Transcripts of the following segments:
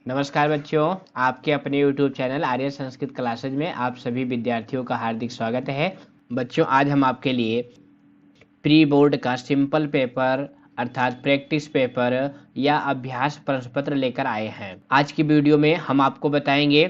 नमस्कार बच्चों, आपके अपने YouTube चैनल आर्य संस्कृत क्लासेज में आप सभी विद्यार्थियों का हार्दिक स्वागत है। बच्चों, आज हम आपके लिए प्री बोर्ड का सिंपल पेपर अर्थात प्रैक्टिस पेपर या अभ्यास प्रश्न पत्र लेकर आए हैं। आज की वीडियो में हम आपको बताएंगे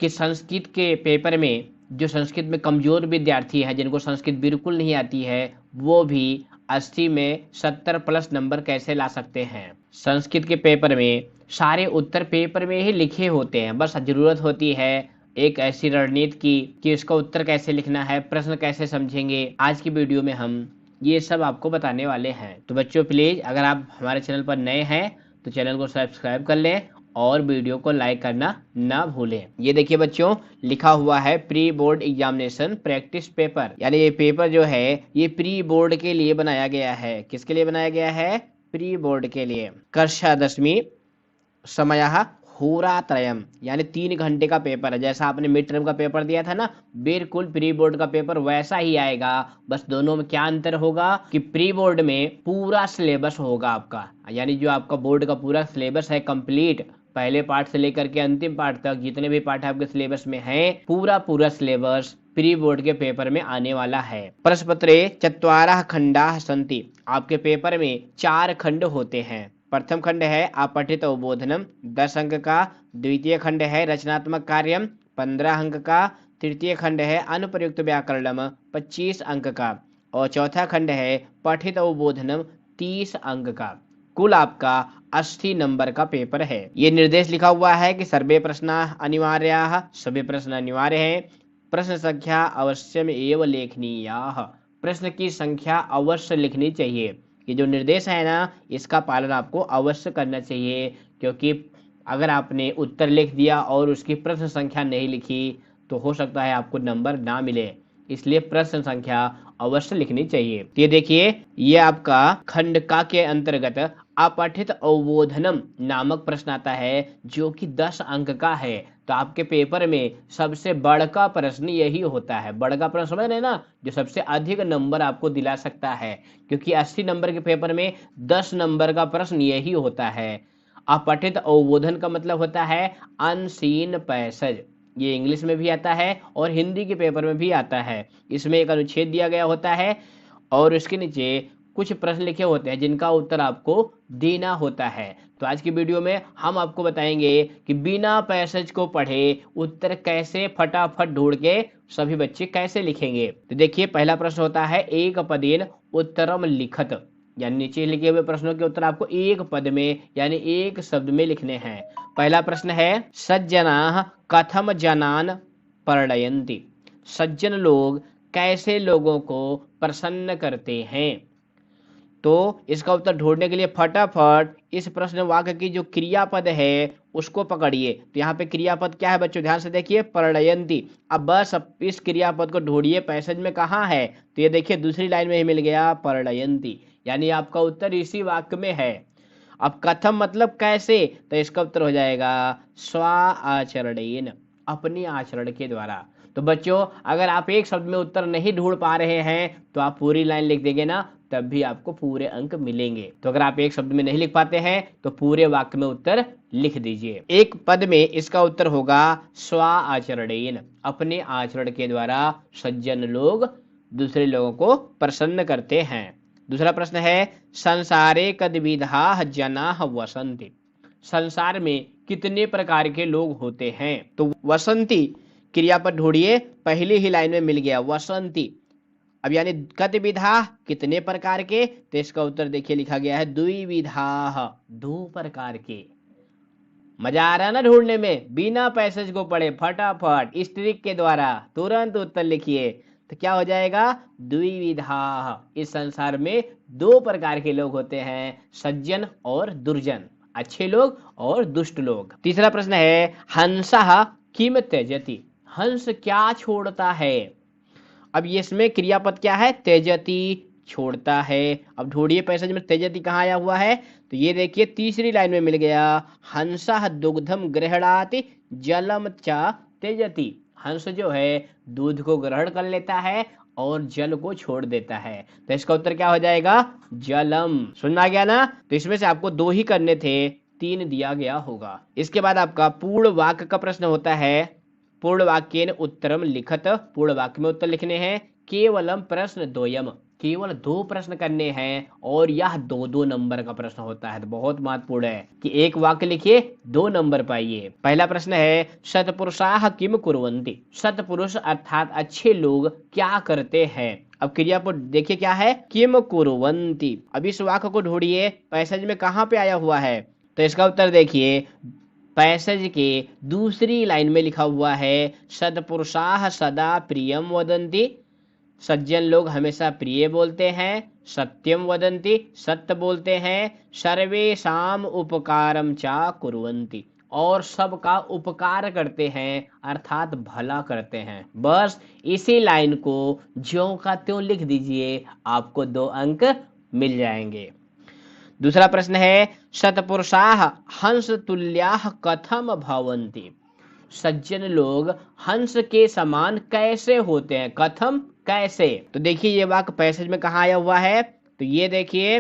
कि संस्कृत के पेपर में जो संस्कृत में कमजोर विद्यार्थी हैं, जिनको संस्कृत बिल्कुल नहीं आती है, वो भी 80 में 70 प्लस नंबर कैसे ला सकते हैं। संस्कृत के पेपर में सारे उत्तर पेपर में ही लिखे होते हैं, बस जरूरत होती है एक ऐसी रणनीति की कि इसका उत्तर कैसे लिखना है, प्रश्न कैसे समझेंगे। आज की वीडियो में हम ये सब आपको बताने वाले हैं। तो बच्चों, प्लीज अगर आप हमारे चैनल पर नए हैं तो चैनल को सब्सक्राइब कर लें और वीडियो को लाइक करना ना भूलें। ये देखिए बच्चों, लिखा हुआ है pre board examination practice paper, यानी ये पेपर जो है ये प्री बोर्ड के लिए बनाया गया है। किसके लिए बनाया गया है? प्री बोर्ड के लिए। कक्षा 10वीं समयः होरात्रयम्, यानी 3 घंटे का पेपर है। जैसा आपने मिड टर्म का पेपर दिया था ना, बिल्कुल प्री बोर्ड का पेपर वैसा ही आएगा। बस दोनों में क्या अंतर होगा कि प्री बोर्ड में पूरा सिलेबस होगा आपका, यानी जो आपका बोर्ड का पूरा सिलेबस है कंप्लीट, पहले पार्ट से लेकर के अंतिम पार्ट तक जितने भी पार्ट आपके सिलेबस में हैं, पूरा सिलेबस प्री बोर्ड के पेपर में आने वाला है। प्रश्न पत्रे चत्वारः खंडाः सन्ति, आपके पेपर में 4 खंड होते हैं। प्रथम खंड है अपठित अवबोधनम 10 अंक का, द्वितीय खंड है रचनात्मक कार्यम 15 अंक का, तृतीय खंड है अनुप्रयुक्त व्याकरणम 25 अंक का और चौथा खंड है पठित अवबोधनम 30 अंक का। कुल आपका 80 नंबर का पेपर है। ये निर्देश लिखा हुआ है कि सर्वे प्रश्न अनिवार्य, सभी प्रश्न अनिवार्य हैं। प्रश्न संख्या अवश्यम एवं लेखनीयाः, प्रश्न की संख्या अवश्य लिखनी चाहिए। ये जो निर्देश है ना, इसका पालन आपको अवश्य करना चाहिए, क्योंकि अगर आपने उत्तर लिख दिया और उसकी प्रश्न संख्या नहीं लिखी तो हो सकता है आपको नंबर ना मिले। इसलिए प्रश्न संख्या अवश्य लिखनी चाहिए। तो ये देखिए, ये आपका खंड का के अंतर्गत अपठित अवबोधनम नामक प्रश्न आता है जो कि 10 अंक का है। तो आपके पेपर में सबसे बड़का प्रश्न यही होता है। बड़का प्रश्न समझ रहे हैं ना, जो सबसे अधिक नंबर आपको दिला सकता है, क्योंकि 80 नंबर के पेपर में 10 नंबर का प्रश्न यही होता है। अपठित अवबोधन का मतलब होता है अनसीन पैसेज। ये इंग्लिश में भी आता है और हिंदी के पेपर में भी आता है। इसमें एक अनुच्छेद दिया गया होता है और उसके नीचे कुछ प्रश्न लिखे होते हैं जिनका उत्तर आपको देना होता है। तो आज की वीडियो में हम आपको बताएंगे कि बिना पैसेज को पढ़े उत्तर कैसे फटाफट ढूंढ के सभी बच्चे कैसे लिखेंगे। तो देखिए, पहला प्रश्न होता है एक पदेन उत्तरम लिखत, यानी नीचे लिखे हुए प्रश्नों के उत्तर आपको एक पद में यानी एक शब्द में लिखने हैं। पहला प्रश्न है सज्जनाः कथम जनान प्रणयन्ति, सज्जन लोग कैसे लोगों को प्रसन्न करते हैं। तो इसका उत्तर ढूंढने के लिए फटाफट इस प्रश्न वाक्य की जो क्रियापद है उसको पकड़िए। तो यहाँ पे क्रियापद क्या है बच्चों, ध्यान से देखिए, प्रणयन्ति। अब बस इस क्रियापद को ढूंढिए पैसेज में कहाँ है। तो ये देखिए दूसरी लाइन में ही मिल गया प्रणयन्ति, यानी आपका उत्तर इसी वाक्य में है। अब कथम मतलब कैसे, तो इसका उत्तर हो जाएगा स्व आचरणेन, अपने आचरण के द्वारा। तो बच्चों, अगर आप एक शब्द में उत्तर नहीं ढूंढ पा रहे हैं तो आप पूरी लाइन लिख देंगे ना, तब भी आपको पूरे अंक मिलेंगे। तो अगर आप एक शब्द में नहीं लिख पाते हैं तो पूरे वाक्य में उत्तर लिख दीजिए। एक पद में इसका उत्तर होगा स्व आचरणेन, अपने आचरण के द्वारा सज्जन लोग दूसरे लोगों को प्रसन्न करते हैं। दूसरा प्रश्न है संसारे कद्विधा जनाः वसन्ति, संसार में कितने प्रकार के लोग होते हैं। तो वसंती क्रियापद ढूंढिए, पहली ही लाइन में मिल गया वसंती। अब यानी कद्विधा कितने प्रकार के, तो इसका उत्तर देखिए लिखा गया है द्विविधा, 2 प्रकार के। मजा आ रहा है ना ढूंढने में, बिना पैसेज को पढ़े फटाफट इस ट्रिक के द्वारा तुरंत उत्तर लिखिए। तो क्या हो जाएगा द्विविधा, इस संसार में 2 प्रकार के लोग होते हैं, सज्जन और दुर्जन, अच्छे लोग और दुष्ट लोग। तीसरा प्रश्न है हंसः किम त्यजति, हंस क्या छोड़ता है। अब ये इसमें क्रियापद क्या है, त्यजति, छोड़ता है। अब ढूंढिए पैसेज में त्यजति कहाँ आया हुआ है। तो ये देखिए तीसरी लाइन में मिल गया हंसः दुग्धम गृह्णाति जलम च त्यजति, हंस जो है दूध को ग्रहण कर लेता है और जल को छोड़ देता है। तो इसका उत्तर क्या हो जाएगा जलम। सुनना गया ना। तो इसमें से आपको 2 ही करने थे, 3 दिया गया होगा। इसके बाद आपका पूर्ण वाक्य का प्रश्न होता है। पूर्ण वाक्येन उत्तरम लिखत, पूर्ण वाक्य में उत्तर लिखने हैं। केवलम प्रश्न द्वयम, केवल 2 प्रश्न करने हैं और यह 2-2 नंबर का प्रश्न होता है। तो बहुत महत्वपूर्ण है कि एक वाक्य लिखिए 2 नंबर पाइए। पहला प्रश्न है सत्पुरुषाः किम कुर्वन्ति, सत्पुरुष अर्थात अच्छे लोग क्या करते हैं। अब क्रियापद देखिए क्या है, किम कुर्वन्ति। अब इस वाक्य को ढूंढिए पैसेज में कहाँ पे आया हुआ है। तो इसका उत्तर देखिए पैसेज के दूसरी लाइन में लिखा हुआ है सत्पुरुषाः सदा प्रियम वदन्ति, सज्जन लोग हमेशा प्रिय बोलते हैं। सत्यम वदन्ति, सत्य बोलते हैं। सर्वेषाम उपकारम चा कुर्वन्ति, और सबका उपकार करते हैं अर्थात भला करते हैं। बस इसी लाइन को ज्यों का त्यों लिख दीजिए, आपको 2 अंक मिल जाएंगे। दूसरा प्रश्न है सत्पुरुषाः हंस तुल्याः कथम भवन्ति, सज्जन लोग हंस के समान कैसे होते हैं। कथम, कैसे। तो देखिए ये वाक्य पैसेज में कहाँ आया हुआ है, तो ये देखिए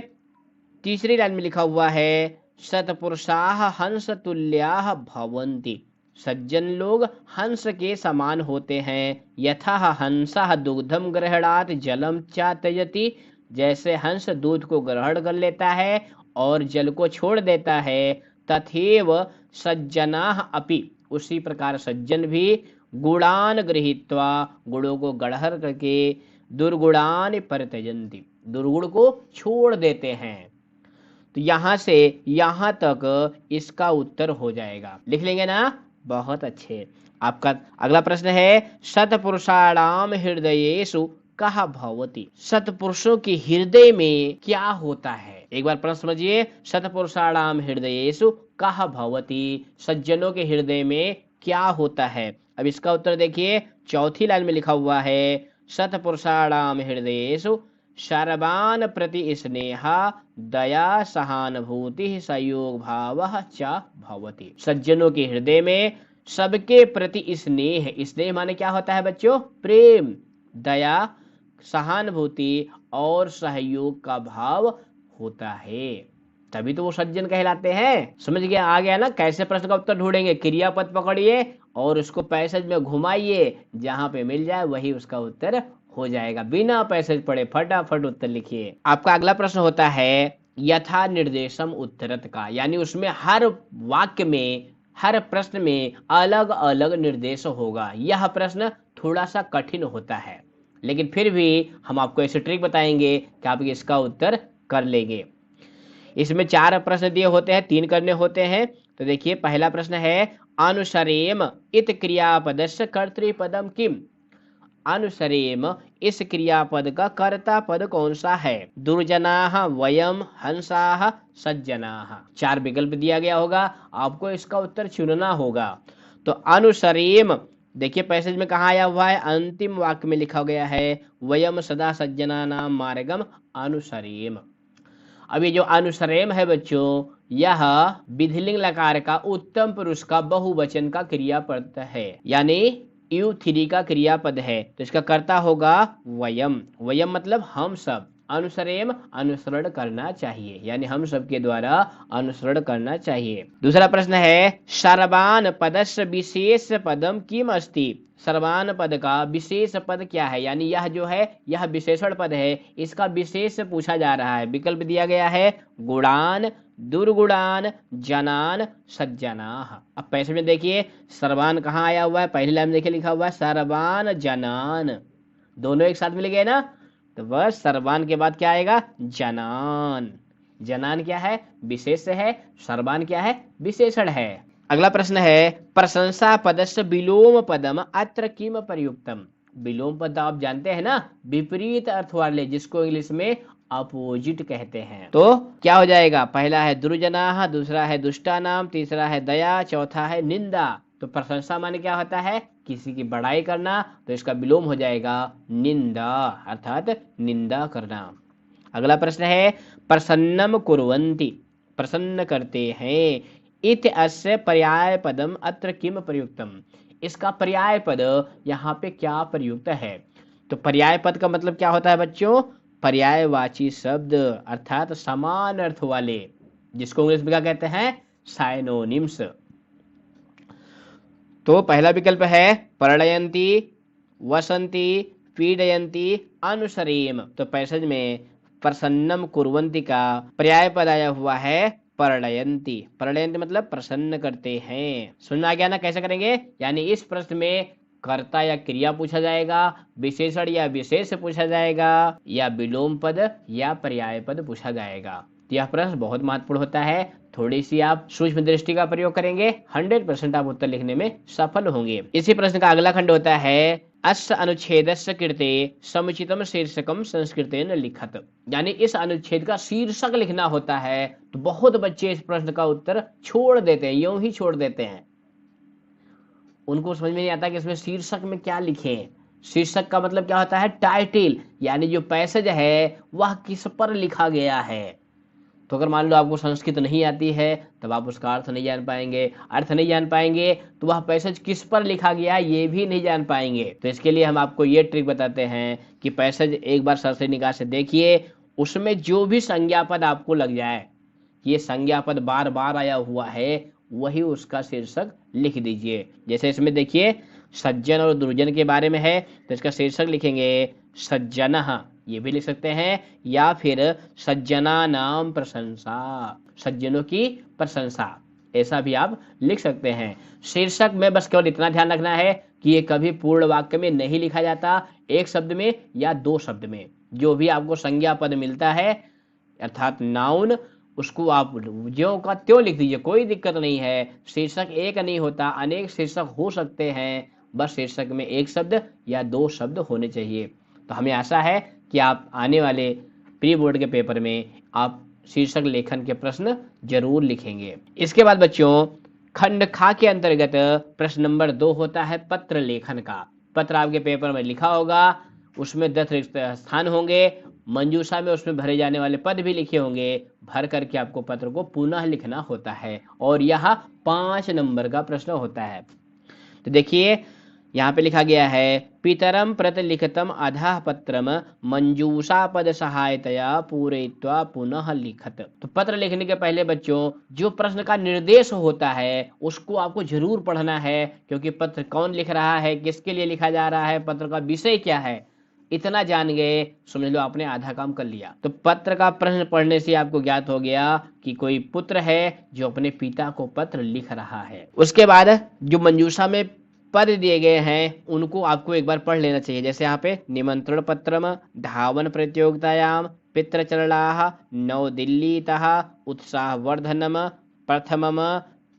तीसरी लाइन में लिखा हुआ है सत्पुरुषाः हंस तुल्याः भवन्ति, सज्जन लोग हंस के समान होते हैं। यथा हंसः दुग्धम गृह्णात् जलम चातयति, जैसे हंस दूध को ग्रहण कर लेता है और जल को छोड़ देता है। तथैव सज्जनाः अपि, उसी प्रकार सज्जन भी गुणान गृहीत्वा, गुणों को ग्रहण करके दुर्गुणान परित्यजन्ति, दुर्गुण को छोड़ देते हैं। तो यहां से यहां तक इसका उत्तर हो जाएगा। लिख लेंगे ना, बहुत अच्छे। आपका अगला प्रश्न है सत्पुरुषाणाम हृदयेषु कहा भवति, सत्पुरुषों के हृदय में क्या होता है। एक बार प्रश्न समझिए, सत्पुरुषाणाम हृदयेषु कहा भवति, सज्जनों के हृदय में क्या होता है। अब इसका उत्तर देखिए चौथी लाइन में लिखा हुआ है सत्पुरुषाणाम हृदयेषु सर्वान् प्रति स्नेहा दया सहानुभूति संयोग भावः च भवति, सज्जनों के हृदय में सबके प्रति स्नेह, स्नेह माने क्या होता है बच्चों, प्रेम, दया, सहानुभूति और सहयोग का भाव होता है। तभी तो वो सज्जन कहलाते हैं। समझ गया, आ गया ना कैसे प्रश्न का उत्तर ढूंढेंगे। क्रियापद पकड़िए और उसको पैसेज में घुमाइए, जहां पे मिल जाए वही उसका उत्तर हो जाएगा। बिना पैसेज पढ़े फटाफट उत्तर लिखिए। आपका अगला प्रश्न होता है यथा निर्देशम उत्तरत का, यानी उसमें हर वाक्य में हर प्रश्न में अलग अलग निर्देश होगा। यह प्रश्न थोड़ा सा कठिन होता है, लेकिन फिर भी हम आपको ऐसे ट्रिक बताएंगे कि आप इसका उत्तर कर लेंगे। इसमें 4 प्रश्न दिए होते हैं, 3 करने होते हैं। तो देखिए पहला प्रश्न है अनुसरेम इत क्रियापदस्य कर्तृपदम किम, अनुसरेम इस क्रियापद का कर्ता पद कौन सा है। दुर्जनाः, वयम, हंसाः, सज्जनाः, 4 विकल्प दिया गया होगा, आपको इसका उत्तर चुनना होगा। तो अनुसरेम देखिए पैसेज में कहा आया हुआ है, अंतिम वाक्य में लिखा गया है वयम सदा सज्जनानां मार्गम अनुसरेम। अब ये जो अनुसरेम है बच्चों, यह विधिलिंग लकार का उत्तम पुरुष का बहुवचन का क्रियापद है, यानी U3 का क्रियापद है। तो इसका कर्ता होगा वयम, वयम मतलब हम सब, अनुसरेम अनुसरण करना चाहिए, यानी हम सब के द्वारा अनुसरण करना चाहिए। दूसरा प्रश्न है सर्वान पदस्य विशेष पदम किम अस्ति, सर्वान पद का विशेष पद क्या है, यानी यह जो है यह विशेषण पद है, इसका विशेष पूछा जा रहा है। विकल्प दिया गया है गुणान, दुर्गुणान, जनान, सज्जनाः। अब पैसे में देखिए सर्वान कहाँ आया हुआ है, पहली लाइन में देखिए लिखा हुआ है सर्वान जनान, दोनों एक साथ मिल गए ना, तो बस सर्वान के बाद क्या आएगा जनान। जनान क्या है, विशेष है, सर्वान क्या है, विशेषण है। अगला प्रश्न है प्रशंसा पदस्य विलोम पदम अत्र किम प्रयुक्तम, विलोम पद आप जानते हैं ना, विपरीत अर्थ वाले, जिसको इंग्लिश में अपोजिट कहते हैं। तो क्या हो जाएगा, पहला है दुर्जनाः, दूसरा है दुष्टानाम, तीसरा है दया, चौथा है निंदा। तो प्रशंसा माने क्या होता है, किसी की बड़ाई करना, तो इसका विलोम हो जाएगा निंदा, अर्थात निंदा करना। अगला प्रश्न है प्रसन्नम कुर्वन्ति, प्रसन्न करते हैं, इत अस्य पर्याय पदम अत्र किम प्रयुक्तम, इसका पर्याय पद यहाँ पे क्या प्रयुक्त है। तो पर्याय पद का मतलब क्या होता है बच्चों, पर्यायवाची शब्द, अर्थात समान अर्थ वाले, जिसको इंग्लिश में क्या कहते हैं साइनोनिम्स। तो पहला विकल्प है पर्णयन्ति, वसन्ति, पीडयन्ति, अनुसरेम। तो पैसेज में प्रसन्नम कुर्वन्ति का पर्याय पद आया हुआ है पर्णयन्ति। पर्णयन्ति मतलब प्रसन्न करते हैं। समझ में आ गया ना कैसे करेंगे? यानी इस प्रश्न में कर्ता या क्रिया पूछा जाएगा, विशेषण या विशेष पूछा जाएगा, या विलोम पद या पर्याय पद पूछा जाएगा। यह प्रश्न बहुत महत्वपूर्ण होता है। थोड़ी सी आप सूक्ष्म दृष्टि का प्रयोग करेंगे, 100% आप उत्तर लिखने में सफल होंगे। इसी प्रश्न का अगला खंड होता है अस्य अनुच्छेदस्य कृते समुचितम शीर्षकम संस्कृतेन लिखत। यानी इस अनुच्छेद का शीर्षक लिखना होता है। तो बहुत बच्चे इस प्रश्न का उत्तर छोड़ देते हैं, यूं ही छोड़ देते हैं। उनको समझ में नहीं आता कि इसमें शीर्षक में क्या लिखें। शीर्षक का मतलब क्या होता है? टाइटल, यानी जो पैसेज है वह किस पर लिखा गया है। तो अगर मान लो आपको संस्कृत नहीं आती है, तब आप उसका अर्थ नहीं जान पाएंगे। अर्थ नहीं जान पाएंगे तो वह पैसेज किस पर लिखा गया ये भी नहीं जान पाएंगे। तो इसके लिए हम आपको ये ट्रिक बताते हैं कि पैसेज एक बार सरसरी निगाह से देखिए, उसमें जो भी संज्ञा पद आपको लग जाए, ये संज्ञा पद बार बार आया हुआ है, वही उसका शीर्षक लिख दीजिए। जैसे इसमें देखिए सज्जन और दुर्जन के बारे में है, तो इसका शीर्षक लिखेंगे सज्जनः, ये भी लिख सकते हैं, या फिर सज्जना नाम प्रशंसा, सज्जनों की प्रशंसा, ऐसा भी आप लिख सकते हैं। शीर्षक में बस केवल इतना ध्यान रखना है कि ये कभी पूर्ण वाक्य में नहीं लिखा जाता, एक शब्द में या दो शब्द में। जो भी आपको संज्ञा पद मिलता है अर्थात नाउन, उसको आप ज्यों का त्यों लिख दीजिए, कोई दिक्कत नहीं है। शीर्षक एक नहीं होता, अनेक शीर्षक हो सकते हैं, बस शीर्षक में एक शब्द या दो शब्द होने चाहिए। तो हमें आशा है कि आप आने वाले प्री बोर्ड के पेपर में आप शीर्षक लेखन के प्रश्न जरूर लिखेंगे। इसके बाद बच्चों खंड खा के अंतर्गत प्रश्न नंबर 2 होता है पत्र लेखन का। पत्र आपके पेपर में लिखा होगा, उसमें 10 रिक्त स्थान होंगे, मंजूषा में उसमें भरे जाने वाले पद भी लिखे होंगे। भर करके आपको पत्र को पुनः लिखना होता है और यह 5 नंबर का प्रश्न होता है। तो देखिए यहाँ पे लिखा गया है पितरम प्रतिलिखितम अधः पत्रम मंजूषा पद सहायतया पूरयित्वा पुनः लिखत। तो पत्र लिखने के पहले बच्चों जो प्रश्न का निर्देश होता है उसको आपको जरूर पढ़ना है, क्योंकि पत्र कौन लिख रहा है, किसके लिए लिखा जा रहा है, पत्र का विषय क्या है, इतना जान गए, समझ लो आपने आधा काम कर लिया। तो पत्र का प्रश्न पढ़ने से आपको ज्ञात हो गया कि कोई पुत्र है जो अपने पिता को पत्र लिख रहा है। उसके बाद जो मंजूषा में पद दिए गए हैं उनको आपको एक बार पढ़ लेना चाहिए। जैसे यहाँ पे निमंत्रण पत्रम धावन प्रतियोगितायाम पितृचरणाः नवदिल्लीतः उत्साहवर्धनम प्रथमम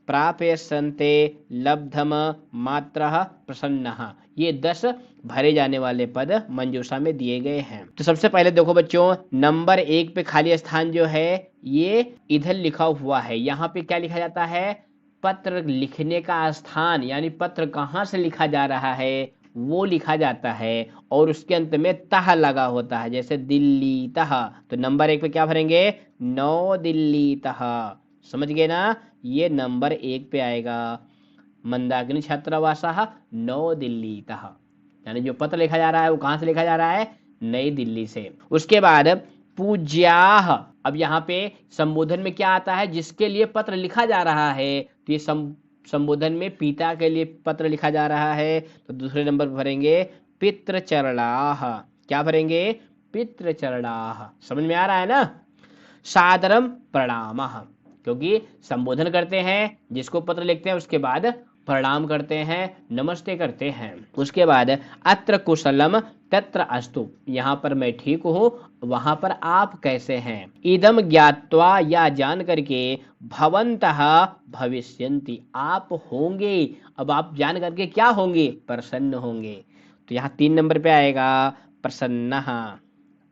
प्राप्यन्ते लब्धम मात्रः प्रसन्नः। ये 10 भरे जाने वाले पद मंजूषा में दिए गए हैं। तो सबसे पहले देखो बच्चों नंबर 1 पे खाली स्थान जो है ये इधर लिखा हुआ है। यहाँ पे क्या लिखा जाता है? पत्र लिखने का स्थान, यानी पत्र कहाँ से लिखा जा रहा है वो लिखा जाता है और उसके अंत में तह लगा होता है, जैसे दिल्ली तह। तो नंबर 1 पे क्या भरेंगे? नौ दिल्ली तह। समझ गए ना? ये नंबर 1 पे आएगा मंदाकिनी छात्रावासः नौ दिल्ली तह। यानी जो पत्र लिखा जा रहा है वो कहाँ से लिखा जा रहा है? नई दिल्ली से। उसके बाद पूज्याः, अब यहाँ पे संबोधन में क्या आता है? जिसके लिए पत्र लिखा जा रहा है, तो ये संबोधन में पिता के लिए पत्र लिखा जा रहा है, तो दूसरे नंबर पर भरेंगे पितृचरणाः। क्या भरेंगे? पितृचरणाः। समझ में आ रहा है ना? सादरम प्रणामः, क्योंकि संबोधन करते हैं, जिसको पत्र लिखते हैं उसके बाद प्रणाम करते हैं, नमस्ते करते हैं। उसके बाद अत्र कुशलम तत्र अस्तु, यहाँ पर मैं ठीक हूँ, वहां पर आप कैसे हैं। इदम ज्ञात्वा, या जान करके, भवन्तः भविष्यन्ति, आप होंगे। अब आप जान करके क्या होंगे? प्रसन्न होंगे। तो यहाँ 3 नंबर पे आएगा प्रसन्नः।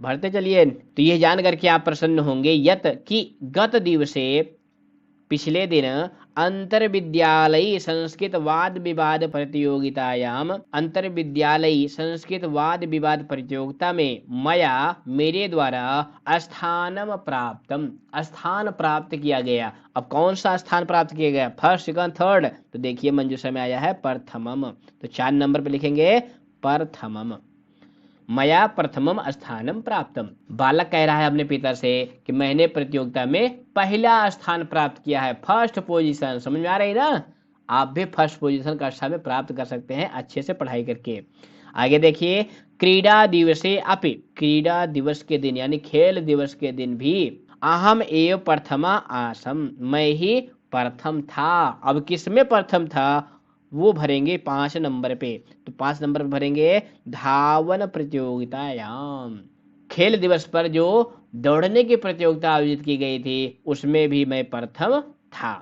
भरते चलिए। तो ये जान करके आप प्रसन्न होंगे यत कि गत दिवसे, पिछले दिन, अंतर विद्यालयी संस्कृत वाद विवाद प्रतियोगितायाम, अंतर विद्यालयी संस्कृत वाद विवाद प्रतियोगिता में मया, मेरे द्वारा स्थानम प्राप्तम, स्थान प्राप्त किया गया। अब कौन सा स्थान प्राप्त किया गया? First, second, third? तो देखिए मंजूषा में आया है प्रथमम। तो 4 नंबर पे लिखेंगे प्रथमम। मया प्रथमम स्थानम प्राप्तम। बालक कह रहा है अपने पिता से कि मैंने प्रतियोगिता में पहला स्थान प्राप्त किया है, फर्स्ट पोजीशन। समझ में आ रही ना? आप भी फर्स्ट पोजीशन कक्षा में प्राप्त कर सकते हैं अच्छे से पढ़ाई करके। आगे देखिए, क्रीडा दिवसे अपि, क्रीडा दिवस के दिन यानी खेल दिवस के दिन भी अहम एव प्रथमा आसम, मैं ही प्रथम था। अब किसमें प्रथम था वो भरेंगे 5 नंबर पे। तो 5 नंबर पे भरेंगे धावन प्रतियोगितायाम। खेल दिवस पर जो दौड़ने की प्रतियोगिता आयोजित की गई थी उसमें भी मैं प्रथम था।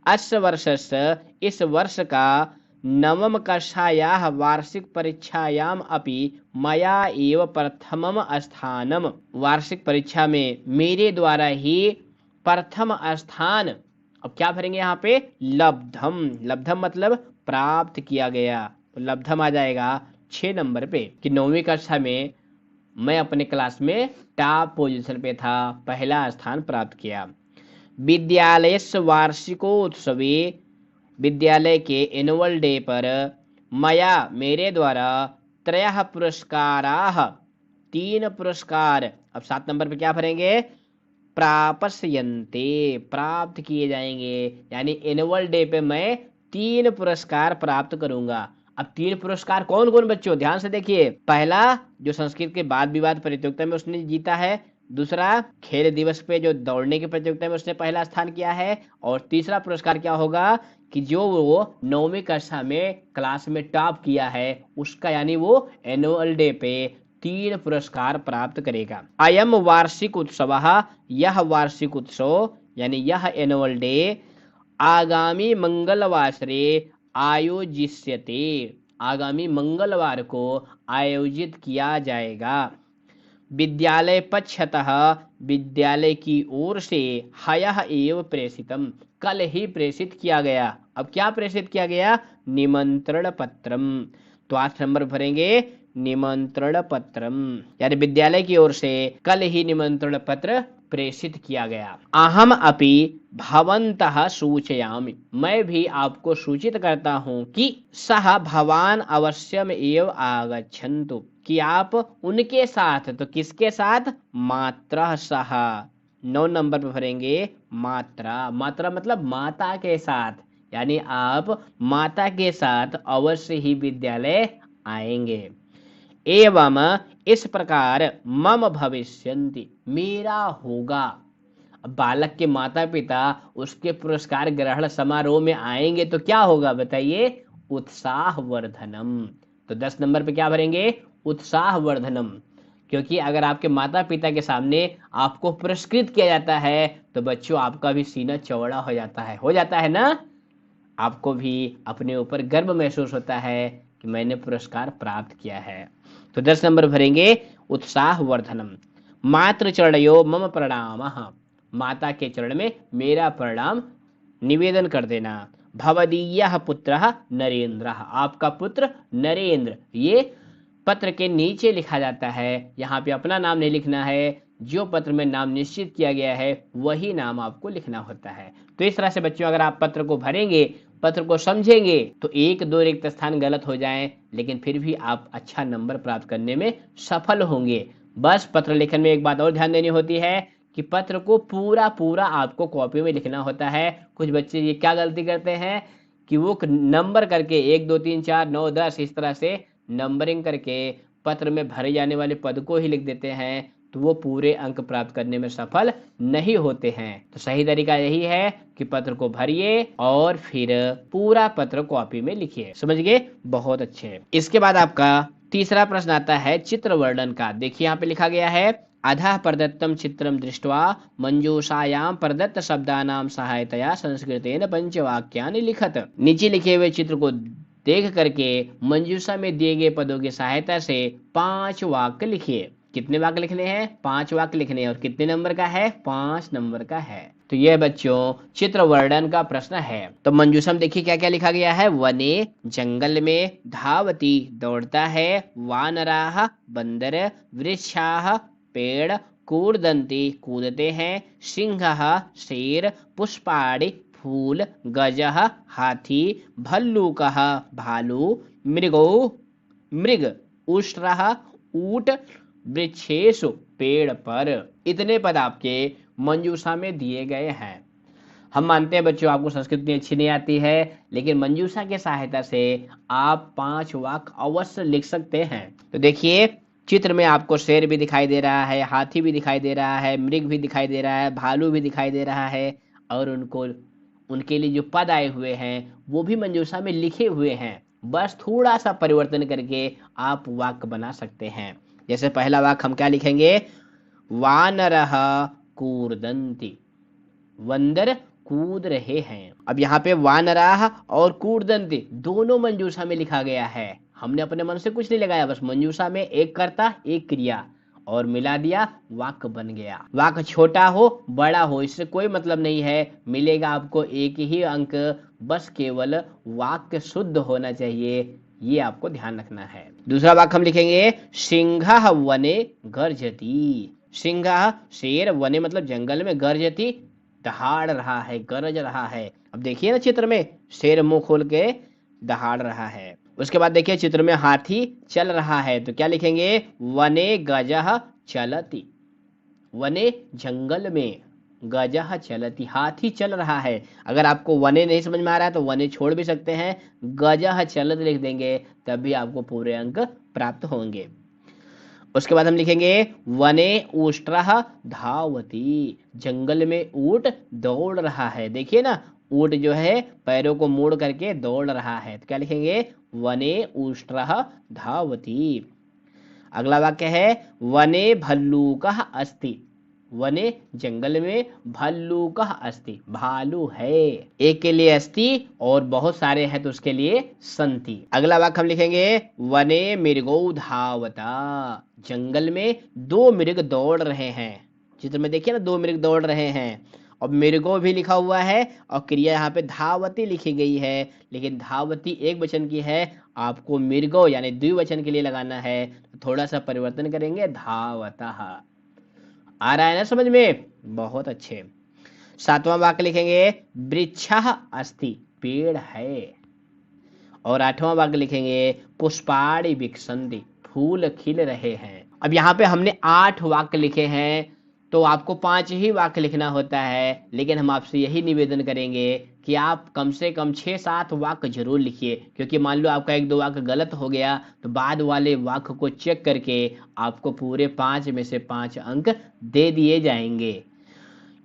अस्य वर्षस्य, इस वर्ष का नवम कक्षायाः वार्षिक परीक्षायाम अपि मया एव प्रथमम स्थानम, वार्षिक परीक्षा में मेरे द्वारा ही प्रथम स्थान। अब क्या भरेंगे यहाँ पे? लब्धम। लब्धम मतलब प्राप्त किया गया, तो लब्धम आ जाएगा 6 नंबर पे कि 9वीं कक्षा में मैं अपने क्लास में टॉप पोजीशन पे था, पहला स्थान प्राप्त किया। विद्यालयस्य वार्षिकोत्सवे, विद्यालय के एनुअल डे पर मया, मेरे द्वारा 3 पुरस्काराः, 3 पुरस्कार। अब 7 नंबर पे क्या भरेंगे? प्रापस्यन्ते, प्राप्त किए जाएंगे, यानी एनुअल डे पे मैं 3 पुरस्कार प्राप्त करूंगा। अब 3 पुरस्कार कौन कौन बच्चों? ध्यान से देखिए। पहला जो संस्कृत के वाद विवाद प्रतियोगिता में उसने जीता है, दूसरा खेल दिवस पे जो दौड़ने की प्रतियोगिता में उसने पहला स्थान किया है, और तीसरा पुरस्कार क्या होगा कि जो वो 9वीं कक्षा में क्लास में टॉप किया है उसका, यानी वो एनुअल डे पे 3 पुरस्कार प्राप्त करेगा। अयम वार्षिक उत्सव, यह वार्षिक उत्सव यानी यह एनुअल डे आगामी मंगलवासरे आयोजिष्यते, आगामी मंगलवार को आयोजित किया जाएगा। विद्यालय पक्षतः, विद्यालय की ओर से हयः एव प्रेषितम, कल ही प्रेषित किया गया। अब क्या प्रेषित किया गया? निमंत्रण पत्रम। तो 8 नंबर भरेंगे निमंत्रण पत्रम, यानी विद्यालय की ओर से कल ही निमंत्रण पत्र प्रेषित किया गया। अहम अपि भवन्तः सूचयामि, मैं भी आपको सूचित करता हूँ कि सह भवान अवश्यम एव आगच्छन्तु, कि आप उनके साथ। तो किसके साथ? मात्रा सह। 9 नंबर पर भरेंगे मात्रा। मात्रा मतलब माता के साथ, यानी आप माता के साथ अवश्य ही विद्यालय आएंगे। एवं इस प्रकार मम भविष्यन्ति, मेरा होगा। अब बालक के माता पिता उसके पुरस्कार ग्रहण समारोह में आएंगे तो क्या होगा बताइए? उत्साह वर्धनम। तो 10 नंबर पे क्या भरेंगे? उत्साह वर्धनम, क्योंकि अगर आपके माता पिता के सामने आपको पुरस्कृत किया जाता है तो बच्चों आपका भी सीना चौड़ा हो जाता है ना? आपको भी अपने ऊपर गर्व महसूस होता है कि मैंने पुरस्कार प्राप्त किया है। तो 10 नंबर भरेंगे उत्साह वर्धनम। मातृ चरणयो मम प्रणामः, माता के चरण में मेरा प्रणाम निवेदन कर देना। भवदीयः पुत्रः नरेंद्रः, आपका पुत्र नरेंद्र। ये पत्र के नीचे लिखा जाता है, यहाँ पे अपना नाम नहीं लिखना है, जो पत्र में नाम निश्चित किया गया है वही नाम आपको लिखना होता है। तो इस तरह से बच्चों अगर आप पत्र को भरेंगे, पत्र को समझेंगे, तो 1-2 रिक्त स्थान गलत हो जाएं लेकिन फिर भी आप अच्छा नंबर प्राप्त करने में सफल होंगे। बस पत्र लेखन में एक बात और ध्यान देनी होती है कि पत्र को पूरा आपको कॉपी में लिखना होता है। कुछ बच्चे ये क्या गलती करते हैं कि वो नंबर करके 1 2 3 4 9 10 इस तरह से नंबरिंग करके पत्र में भरे जाने वाले पद को ही लिख देते हैं, तो वो पूरे अंक प्राप्त करने में सफल नहीं होते हैं। तो सही तरीका यही है कि पत्र को भरिए और फिर पूरा पत्र कॉपी में लिखिए। समझ गए? बहुत अच्छे। इसके बाद आपका तीसरा प्रश्न आता है चित्र वर्णन का। देखिए यहाँ पे लिखा गया है अधः प्रदत्तम चित्रम दृष्ट्वा मंजूषायाम प्रदत्त शब्दानाम सहायतया संस्कृतेन पंचवाक्यानि लिखत। नीचे लिखे हुए चित्र को देख करके मंजूषा में दिए गए पदों की सहायता से 5 वाक्य लिखिए। कितने वाक्य लिखने हैं? 5 वाक्य लिखने हैं। और कितने नंबर का है? 5 नंबर का है। तो यह बच्चों चित्र वर्णन का प्रश्न है। तो मंजूषा में देखिए क्या क्या लिखा गया है। वने, जंगल में, धावती, दौड़ता है, वानराः, बंदर, वृक्षाः, पेड़, कूर्दन्ति, कूदते हैं, सिंहः, शेर, पुष्पाणि, फूल, गजः, हाथी, भल्लूकः, भालू, मृगो, मृग, उष्ट्रः, ऊट वृक्षेषु पेड़ पर। इतने पद आपके मंजूषा में दिए गए हैं। हम मानते हैं बच्चों आपको संस्कृत इतनी अच्छी नहीं आती है, लेकिन मंजूषा की सहायता से आप 5 वाक्य अवश्य लिख सकते हैं। तो देखिए चित्र में आपको शेर भी दिखाई दे रहा है, हाथी भी दिखाई दे रहा है, मृग भी दिखाई दे रहा है, भालू भी दिखाई दे रहा है, और उनके लिए जो पद आए हुए हैं वो भी मंजूषा में लिखे हुए हैं। बस थोड़ा सा परिवर्तन करके आप वाक्य बना सकते हैं। जैसे पहला वाक्य हम क्या लिखेंगे, वानरः कूर्दन्ति, बंदर कूद रहे हैं। अब यहाँ पे वानराह और कूर्दन्ति दोनों मंजूषा में लिखा गया है। हमने अपने मन से कुछ नहीं लगाया, बस मंजूषा में एक कर्ता एक क्रिया और मिला दिया, वाक्य बन गया। वाक्य छोटा हो बड़ा हो इससे कोई मतलब नहीं है, मिलेगा आपको एक ही अंक, बस केवल वाक्य शुद्ध होना चाहिए, ये आपको ध्यान रखना है। दूसरा वाक्य हम लिखेंगे, सिंहः वने गर्जति। सिंहः शेर, वने मतलब जंगल में, गर्जति दहाड़ रहा है, गरज रहा है। अब देखिए ना चित्र में शेर मुंह खोल के दहाड़ रहा है। उसके बाद देखिए चित्र में हाथी चल रहा है, तो क्या लिखेंगे, वने गजः चलति। वने जंगल में, गजः चलति हाथी चल रहा है। अगर आपको वने नहीं समझ में आ रहा है तो वने छोड़ भी सकते हैं, गजः चलत लिख देंगे, तभी आपको पूरे अंक प्राप्त होंगे। उसके बाद हम लिखेंगे, वने ऊष्ट्रः धावति। जंगल में ऊंट दौड़ रहा है। देखिए ना ऊंट जो है पैरों को मोड़ करके दौड़ रहा है, तो क्या लिखेंगे, वने ऊष्ट्रः धावति। अगला वाक्य है, वने भल्लूकः अस्ति। वने जंगल में, भल्लूकः अस्ति भालू है। एक के लिए अस्ति और बहुत सारे हैं तो उसके लिए संति। अगला वाक्य हम लिखेंगे, वने मृगौ धावता। जंगल में 2 मृग दौड़ रहे हैं। चित्र में देखिए ना 2 मृग दौड़ रहे हैं, और मृगो भी लिखा हुआ है और क्रिया यहाँ पे धावती लिखी गई है, लेकिन धावती एक वचन की है, आपको मृगो यानी द्विवचन के लिए लगाना है, तो थोड़ा सा परिवर्तन करेंगे, धावतः। आ रहा है ना समझ में, बहुत अच्छे। 7वां वाक्य लिखेंगे, वृक्षः अस्ति पेड़ है। और 8वां वाक्य लिखेंगे, पुष्पाणि विकसन्ति फूल खिल रहे हैं। अब यहाँ पे हमने 8 वाक्य लिखे हैं, तो आपको 5 ही वाक्य लिखना होता है, लेकिन हम आपसे यही निवेदन करेंगे कि आप कम से कम 6-7 वाक्य जरूर लिखिए, क्योंकि मान लो आपका 1-2 वाक्य गलत हो गया तो बाद वाले वाक्य को चेक करके आपको पूरे 5 में से 5 अंक दे दिए जाएंगे।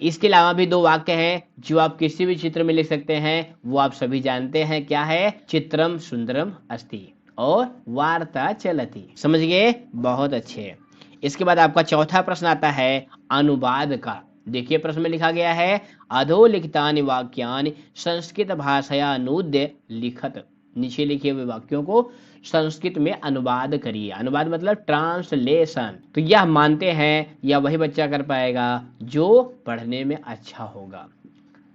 इसके अलावा भी 2 वाक्य हैं जो आप किसी भी चित्र में लिख सकते हैं, वो आप सभी जानते हैं, क्या है, चित्रम सुंदरम अस्ति और वार्ता चलती। समझ गए, बहुत अच्छे। इसके बाद आपका चौथा प्रश्न आता है अनुवाद का। देखिए प्रश्न में लिखा गया है, अधोलिखितानि वाक्यानि संस्कृत भाषया अनुद्य लिखत। नीचे लिखे हुए वाक्यों को संस्कृत में अनुवाद करिए। अनुवाद मतलब ट्रांसलेशन। तो यह मानते हैं यह वही बच्चा कर पाएगा जो पढ़ने में अच्छा होगा,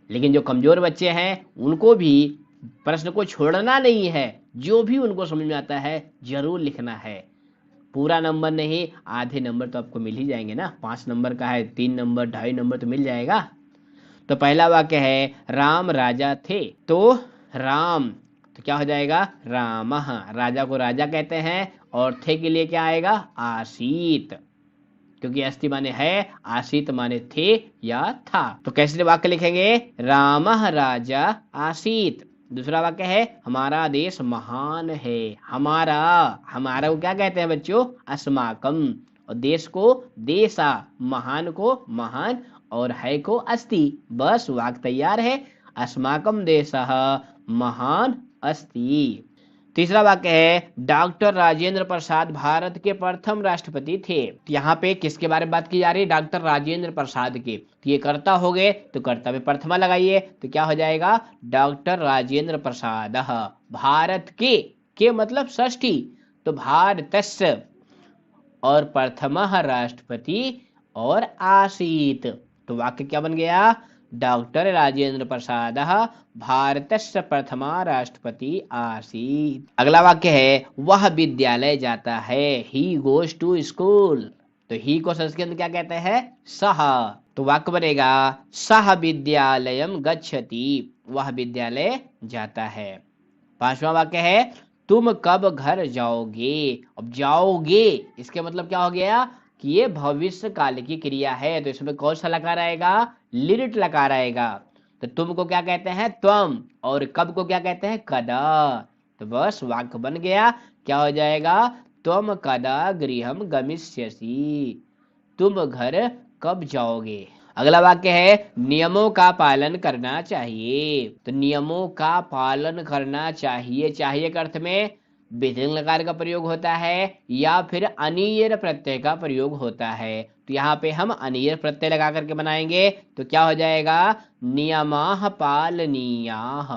लेकिन जो कमजोर बच्चे हैं उनको भी प्रश्न को छोड़ना नहीं है, जो भी उनको समझ में आता है जरूर लिखना है। पूरा नंबर नहीं, आधे नंबर तो आपको मिल ही जाएंगे ना, 5 नंबर का है, 3 नंबर 2.5 नंबर तो मिल जाएगा। तो पहला वाक्य है, राम राजा थे। तो राम तो क्या हो जाएगा, रामः। राजा को राजा कहते हैं, और थे के लिए क्या आएगा, आसीत, क्योंकि अस्ति माने है, आसीत माने थे या था। तो कैसे वाक्य लिखेंगे, रामः राजा आसीत। दूसरा वाक्य है, हमारा देश महान है। हमारा, हमारा को क्या कहते हैं बच्चों, अस्माकम। और देश को देशा, महान को महान, और है को अस्ति। बस वाक्य तैयार है, अस्माकम देशः महान अस्ति। तीसरा वाक्य है, डॉक्टर राजेंद्र प्रसाद भारत के प्रथम राष्ट्रपति थे। यहाँ पे किसके बारे में बात की जा रही है, डॉक्टर राजेंद्र प्रसाद के। तो ये कर्ता हो गए, तो कर्ता में प्रथमा लगाइए, तो क्या हो जाएगा, डॉक्टर राजेंद्र प्रसाद भारत के मतलब षष्ठी, तो भारतस्य, और प्रथमः राष्ट्रपति और आसीत। तो वाक्य क्या बन गया, डॉक्टर राजेंद्र प्रसाद भारतस्य प्रथमा राष्ट्रपति आसीत। अगला वाक्य है, वह विद्यालय जाता है। He goes to school. तो ही को संस्कृत में क्या कहते हैं, सह। तो वाक्य बनेगा, सह विद्यालयम गच्छति, वह विद्यालय जाता है। 5वां वाक्य है, तुम कब घर जाओगे। अब जाओगे इसके मतलब क्या हो गया कि ये भविष्य काल की क्रिया है, तो इसमें कौन सा लकार आएगा, लिरिट लकार आएगा। तो तुम को क्या कहते हैं, त्वम, और कब को क्या कहते हैं, कदा। तो बस वाक्य बन गया, क्या हो जाएगा, त्वम कदा गृहम गमिष्यसि, तुम घर कब जाओगे। अगला वाक्य है नियमों का पालन करना चाहिए। तो नियमों का पालन करना चाहिए, चाहिए के अर्थ में विधिंग लकार का प्रयोग होता है या फिर अनियर प्रत्यय का प्रयोग होता है। तो यहाँ पे हम अनियर प्रत्यय लगा करके बनाएंगे, तो क्या हो जाएगा, नियमाः पालनीयाः,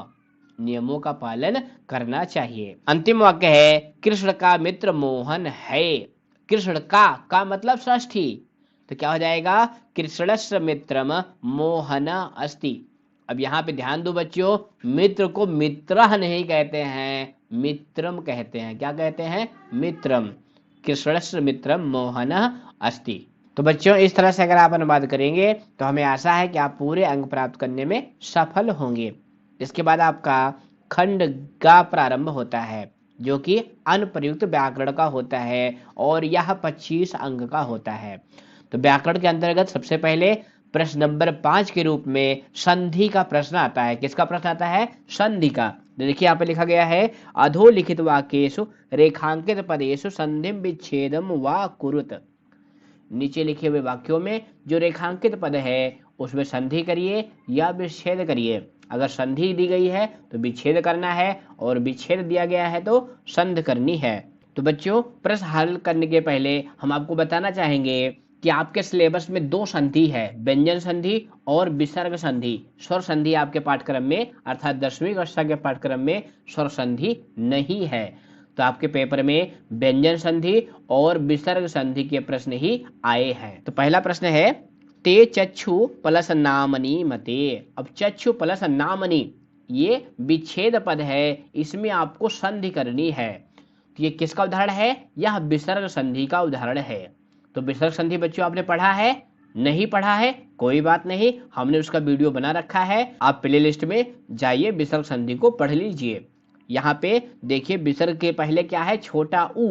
नियमों का पालन करना चाहिए। अंतिम वाक्य है कृष्ण का मित्र मोहन है। कृष्ण का मतलब षष्ठी, तो क्या हो जाएगा, कृष्णस्य मित्रम मोहन अस्ति। अब यहाँ पे ध्यान दो बच्चों, मित्र को मित्रः नहीं कहते हैं, मित्रम कहते हैं। क्या कहते हैं, मित्रम। कृष्णस्य मित्रम मोहन अस्ति। तो बच्चों इस तरह से अगर आप अनुवाद करेंगे तो हमें आशा है कि आप पूरे अंक प्राप्त करने में सफल होंगे। इसके बाद आपका खंड का प्रारंभ होता है जो कि अनप्रयुक्त व्याकरण का होता है और यह 25 अंक का होता है। तो व्याकरण के अंतर्गत सबसे पहले प्रश्न नंबर 5 के रूप में संधि का प्रश्न आता है। किसका प्रश्न आता है, संधि का। देखिए यहाँ पे लिखा गया है अधोलिखित वाक्येषु रेखांकित पदेषु संधिम विच्छेदम वा कुरुत। नीचे लिखे हुए वाक्यों में जो रेखांकित पद है उसमें संधि करिए या विच्छेद करिए। अगर संधि दी गई है तो विच्छेद करना है और विच्छेद दिया गया है तो संध करनी है। तो बच्चों प्रश्न हल करने के पहले हम आपको बताना चाहेंगे कि आपके सिलेबस में 2 संधि है, व्यंजन संधि और विसर्ग संधि। स्वर संधि आपके पाठ्यक्रम में अर्थात 10वीं कक्षा के पाठ्यक्रम में स्वर संधि नहीं है। तो आपके पेपर में व्यंजन संधि और विसर्ग संधि के प्रश्न ही आए हैं। तो पहला प्रश्न है ते चक्षु प्लस नामनी मते। अब चक्षु प्लस नामनी ये विच्छेद पद है, इसमें आपको संधि करनी है। तो ये किसका उदाहरण है, यह विसर्ग संधि का उदाहरण है। तो विसर्ग संधि बच्चों आपने पढ़ा है, नहीं पढ़ा है कोई बात नहीं, हमने उसका वीडियो बना रखा है, आप प्ले लिस्ट में जाइए विसर्ग संधि को पढ़ लीजिए। यहाँ पे देखिए विसर्ग के पहले क्या है, छोटा ऊ।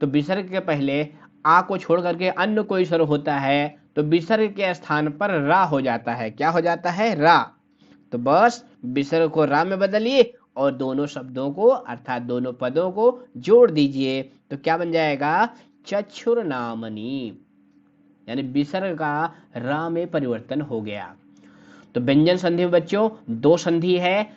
तो विसर्ग के पहले आ को छोड़ करके अन्य कोई स्वर होता है तो विसर्ग के स्थान पर रा हो जाता है। क्या हो जाता है, रा। तो बस विसर्ग को रा में बदलिए और दोनों शब्दों को अर्थात दोनों पदों को जोड़ दीजिए, तो क्या बन जाएगा, चक्षुर नामनी, यानी विसर्ग का रा में परिवर्तन हो गया। तो व्यंजन संधि में बच्चों 2 संधि है,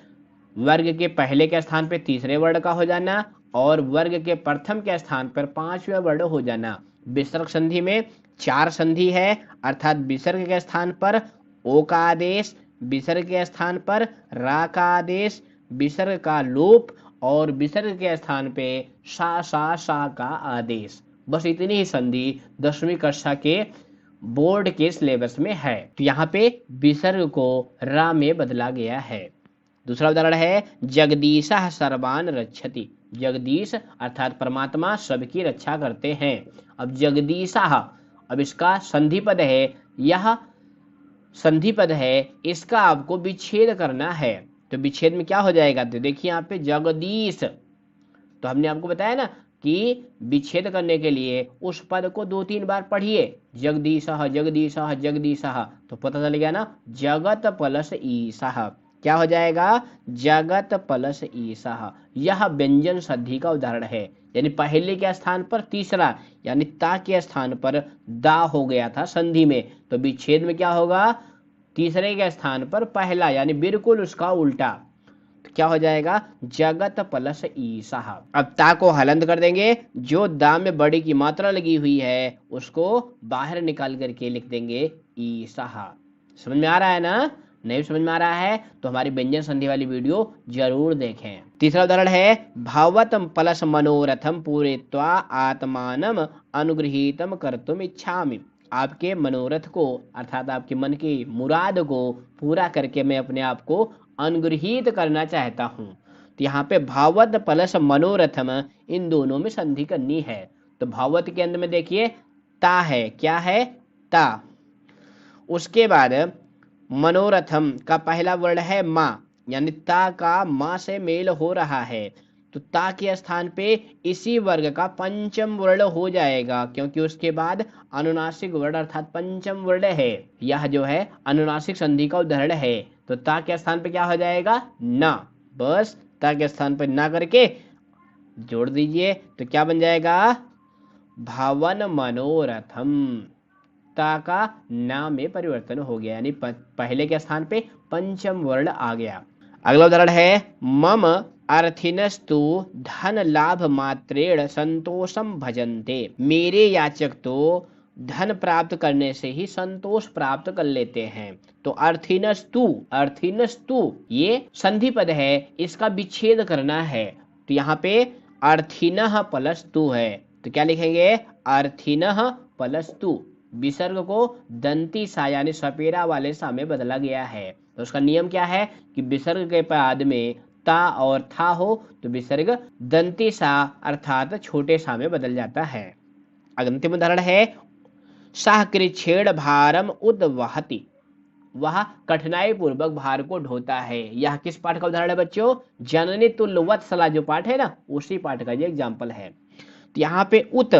वर्ग के पहले के स्थान पे तीसरे वर्ण का हो जाना और वर्ग के प्रथम के स्थान पर 5वें वर्ण हो जाना। विसर्ग संधि में 4 संधि है, अर्थात विसर्ग के स्थान पर ओ का आदेश, विसर्ग के स्थान पर रा का आदेश, विसर्ग का लोप और विसर्ग के स्थान पे सा का आदेश। बस इतनी ही संधि 10वीं कक्षा के बोर्ड के सिलेबस में है। तो यहाँ पे विसर्ग को रा में बदला गया है। दूसरा उदाहरण है जगदीशः सर्वान रक्षति। जगदीश अर्थात परमात्मा सबकी रक्षा करते हैं। अब जगदीशः, अब इसका संधि पद है, यह संधि पद है, इसका आपको विच्छेद करना है। तो विच्छेद में क्या हो जाएगा, तो देखिए यहाँ पे जगदीश, तो हमने आपको बताया ना कि विच्छेद करने के लिए उस पद को 2-3 बार पढ़िए, जगदीशः जगदीशः जगदीशः, तो पता चल गया ना, जगत प्लस ईशः, क्या हो जाएगा, जगत प्लस ईशः। यह व्यंजन संधि का उदाहरण है, यानी पहले के स्थान पर तीसरा यानी ता के स्थान पर दा हो गया था संधि में, तो विच्छेद में क्या होगा, तीसरे के स्थान पर पहला यानी बिल्कुल उसका उल्टा, तो क्या हो जाएगा, जगत प्लस ईशः। अब ता को हलंत कर देंगे, जो दा में बड़ी की मात्रा लगी हुई है उसको बाहर निकाल करके लिख देंगे ईशः। समझ में आ रहा है ना, नहीं समझ में आ रहा है तो हमारी व्यंजन संधि वाली वीडियो जरूर देखें। तीसरा उदाहरण है भावतम प्लस मनोरथम पूरेत्वा आत्मानम अनुगृहीतम कर्तुम इच्छामि। आपके मनोरथ को अर्थात आपके मन की मुराद को पूरा करके मैं अपने आप को अनुगृहीत करना चाहता हूँ। तो यहाँ पे भावत प्लस मनोरथम इन दोनों में संधि करनी है। तो भावत के अंदर में देखिए ता है, क्या है, ता। उसके बाद मनोरथम का पहला वर्ण है माँ, यानी ता का माँ से मेल हो रहा है, तो ता के स्थान पे इसी वर्ग का पंचम वर्ण हो जाएगा, क्योंकि उसके बाद अनुनासिक वर्ण अर्थात पंचम वर्ण है। यह जो है अनुनासिक संधि का उदाहरण है। तो ता के स्थान पे क्या हो जाएगा? ना। बस ता के स्थान पे ना करके जोड़ दीजिए, तो क्या बन जाएगा? भवन मनोरथम। ता का ना में परिवर्तन हो गया, यानी पहले के स्थान पे पंचम वर्ण आ गया। अगला उदाहरण है मम अर्थिनस्तु धन लाभ मात्रेण संतोषम भजन्ते। मेरे याचक तो धन प्राप्त करने से ही संतोष प्राप्त कर लेते हैं। तो अर्थिनस्तु, अर्थिनस्तु ये संधि पद है, इसका विच्छेद करना है। तो यहाँ पे अर्थिनः प्लस तु है, तो क्या लिखेंगे? अर्थिनः प्लस तु। विसर्ग को दंती सा यानी सपेरा वाले सा में बदला गया है। तो उसका नियम क्या है कि विसर्ग के बाद में ता और था हो तो विसर्ग दंती सा अर्थात छोटे सा में बदल जाता है। अंतिम उदाहरण है सहकृच्छेण भारम उद्वहति। वह कठिनाई पूर्वक भार को ढोता है। यह किस पाठ का उदाहरण है बच्चों? जननी तुल्य वत्सला जो पाठ है ना, उसी पाठ का ये एग्जाम्पल है। तो यहाँ पे उत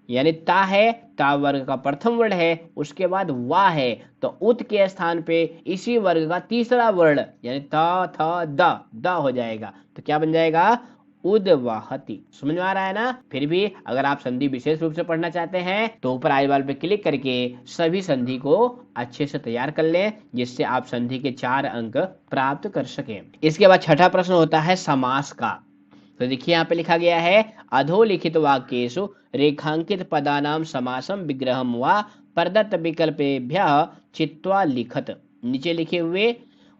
यानी ता है, ता वर्ग का प्रथम वर्ण है, उसके बाद वा है, तो उत के स्थान पे इसी वर्ग का तीसरा वर्ण यानी ता था द हो जाएगा। तो क्या बन जाएगा? उद्वहति। समझ में आ रहा है ना? फिर भी अगर आप संधि विशेष रूप से पढ़ना चाहते हैं तो ऊपर आई बाल पे क्लिक करके सभी संधि को अच्छे से तैयार कर लें, जिससे आप संधि के 4 अंक प्राप्त कर सकें। इसके बाद छठा प्रश्न होता है समास का। तो देखिए यहाँ पे लिखा गया है अधोलिखित वाक्येषु रेखांकित पदानाम समासम विग्रहम व प्रदत्त विकल्पेभ्यः चित्वा लिखत। नीचे लिखे हुए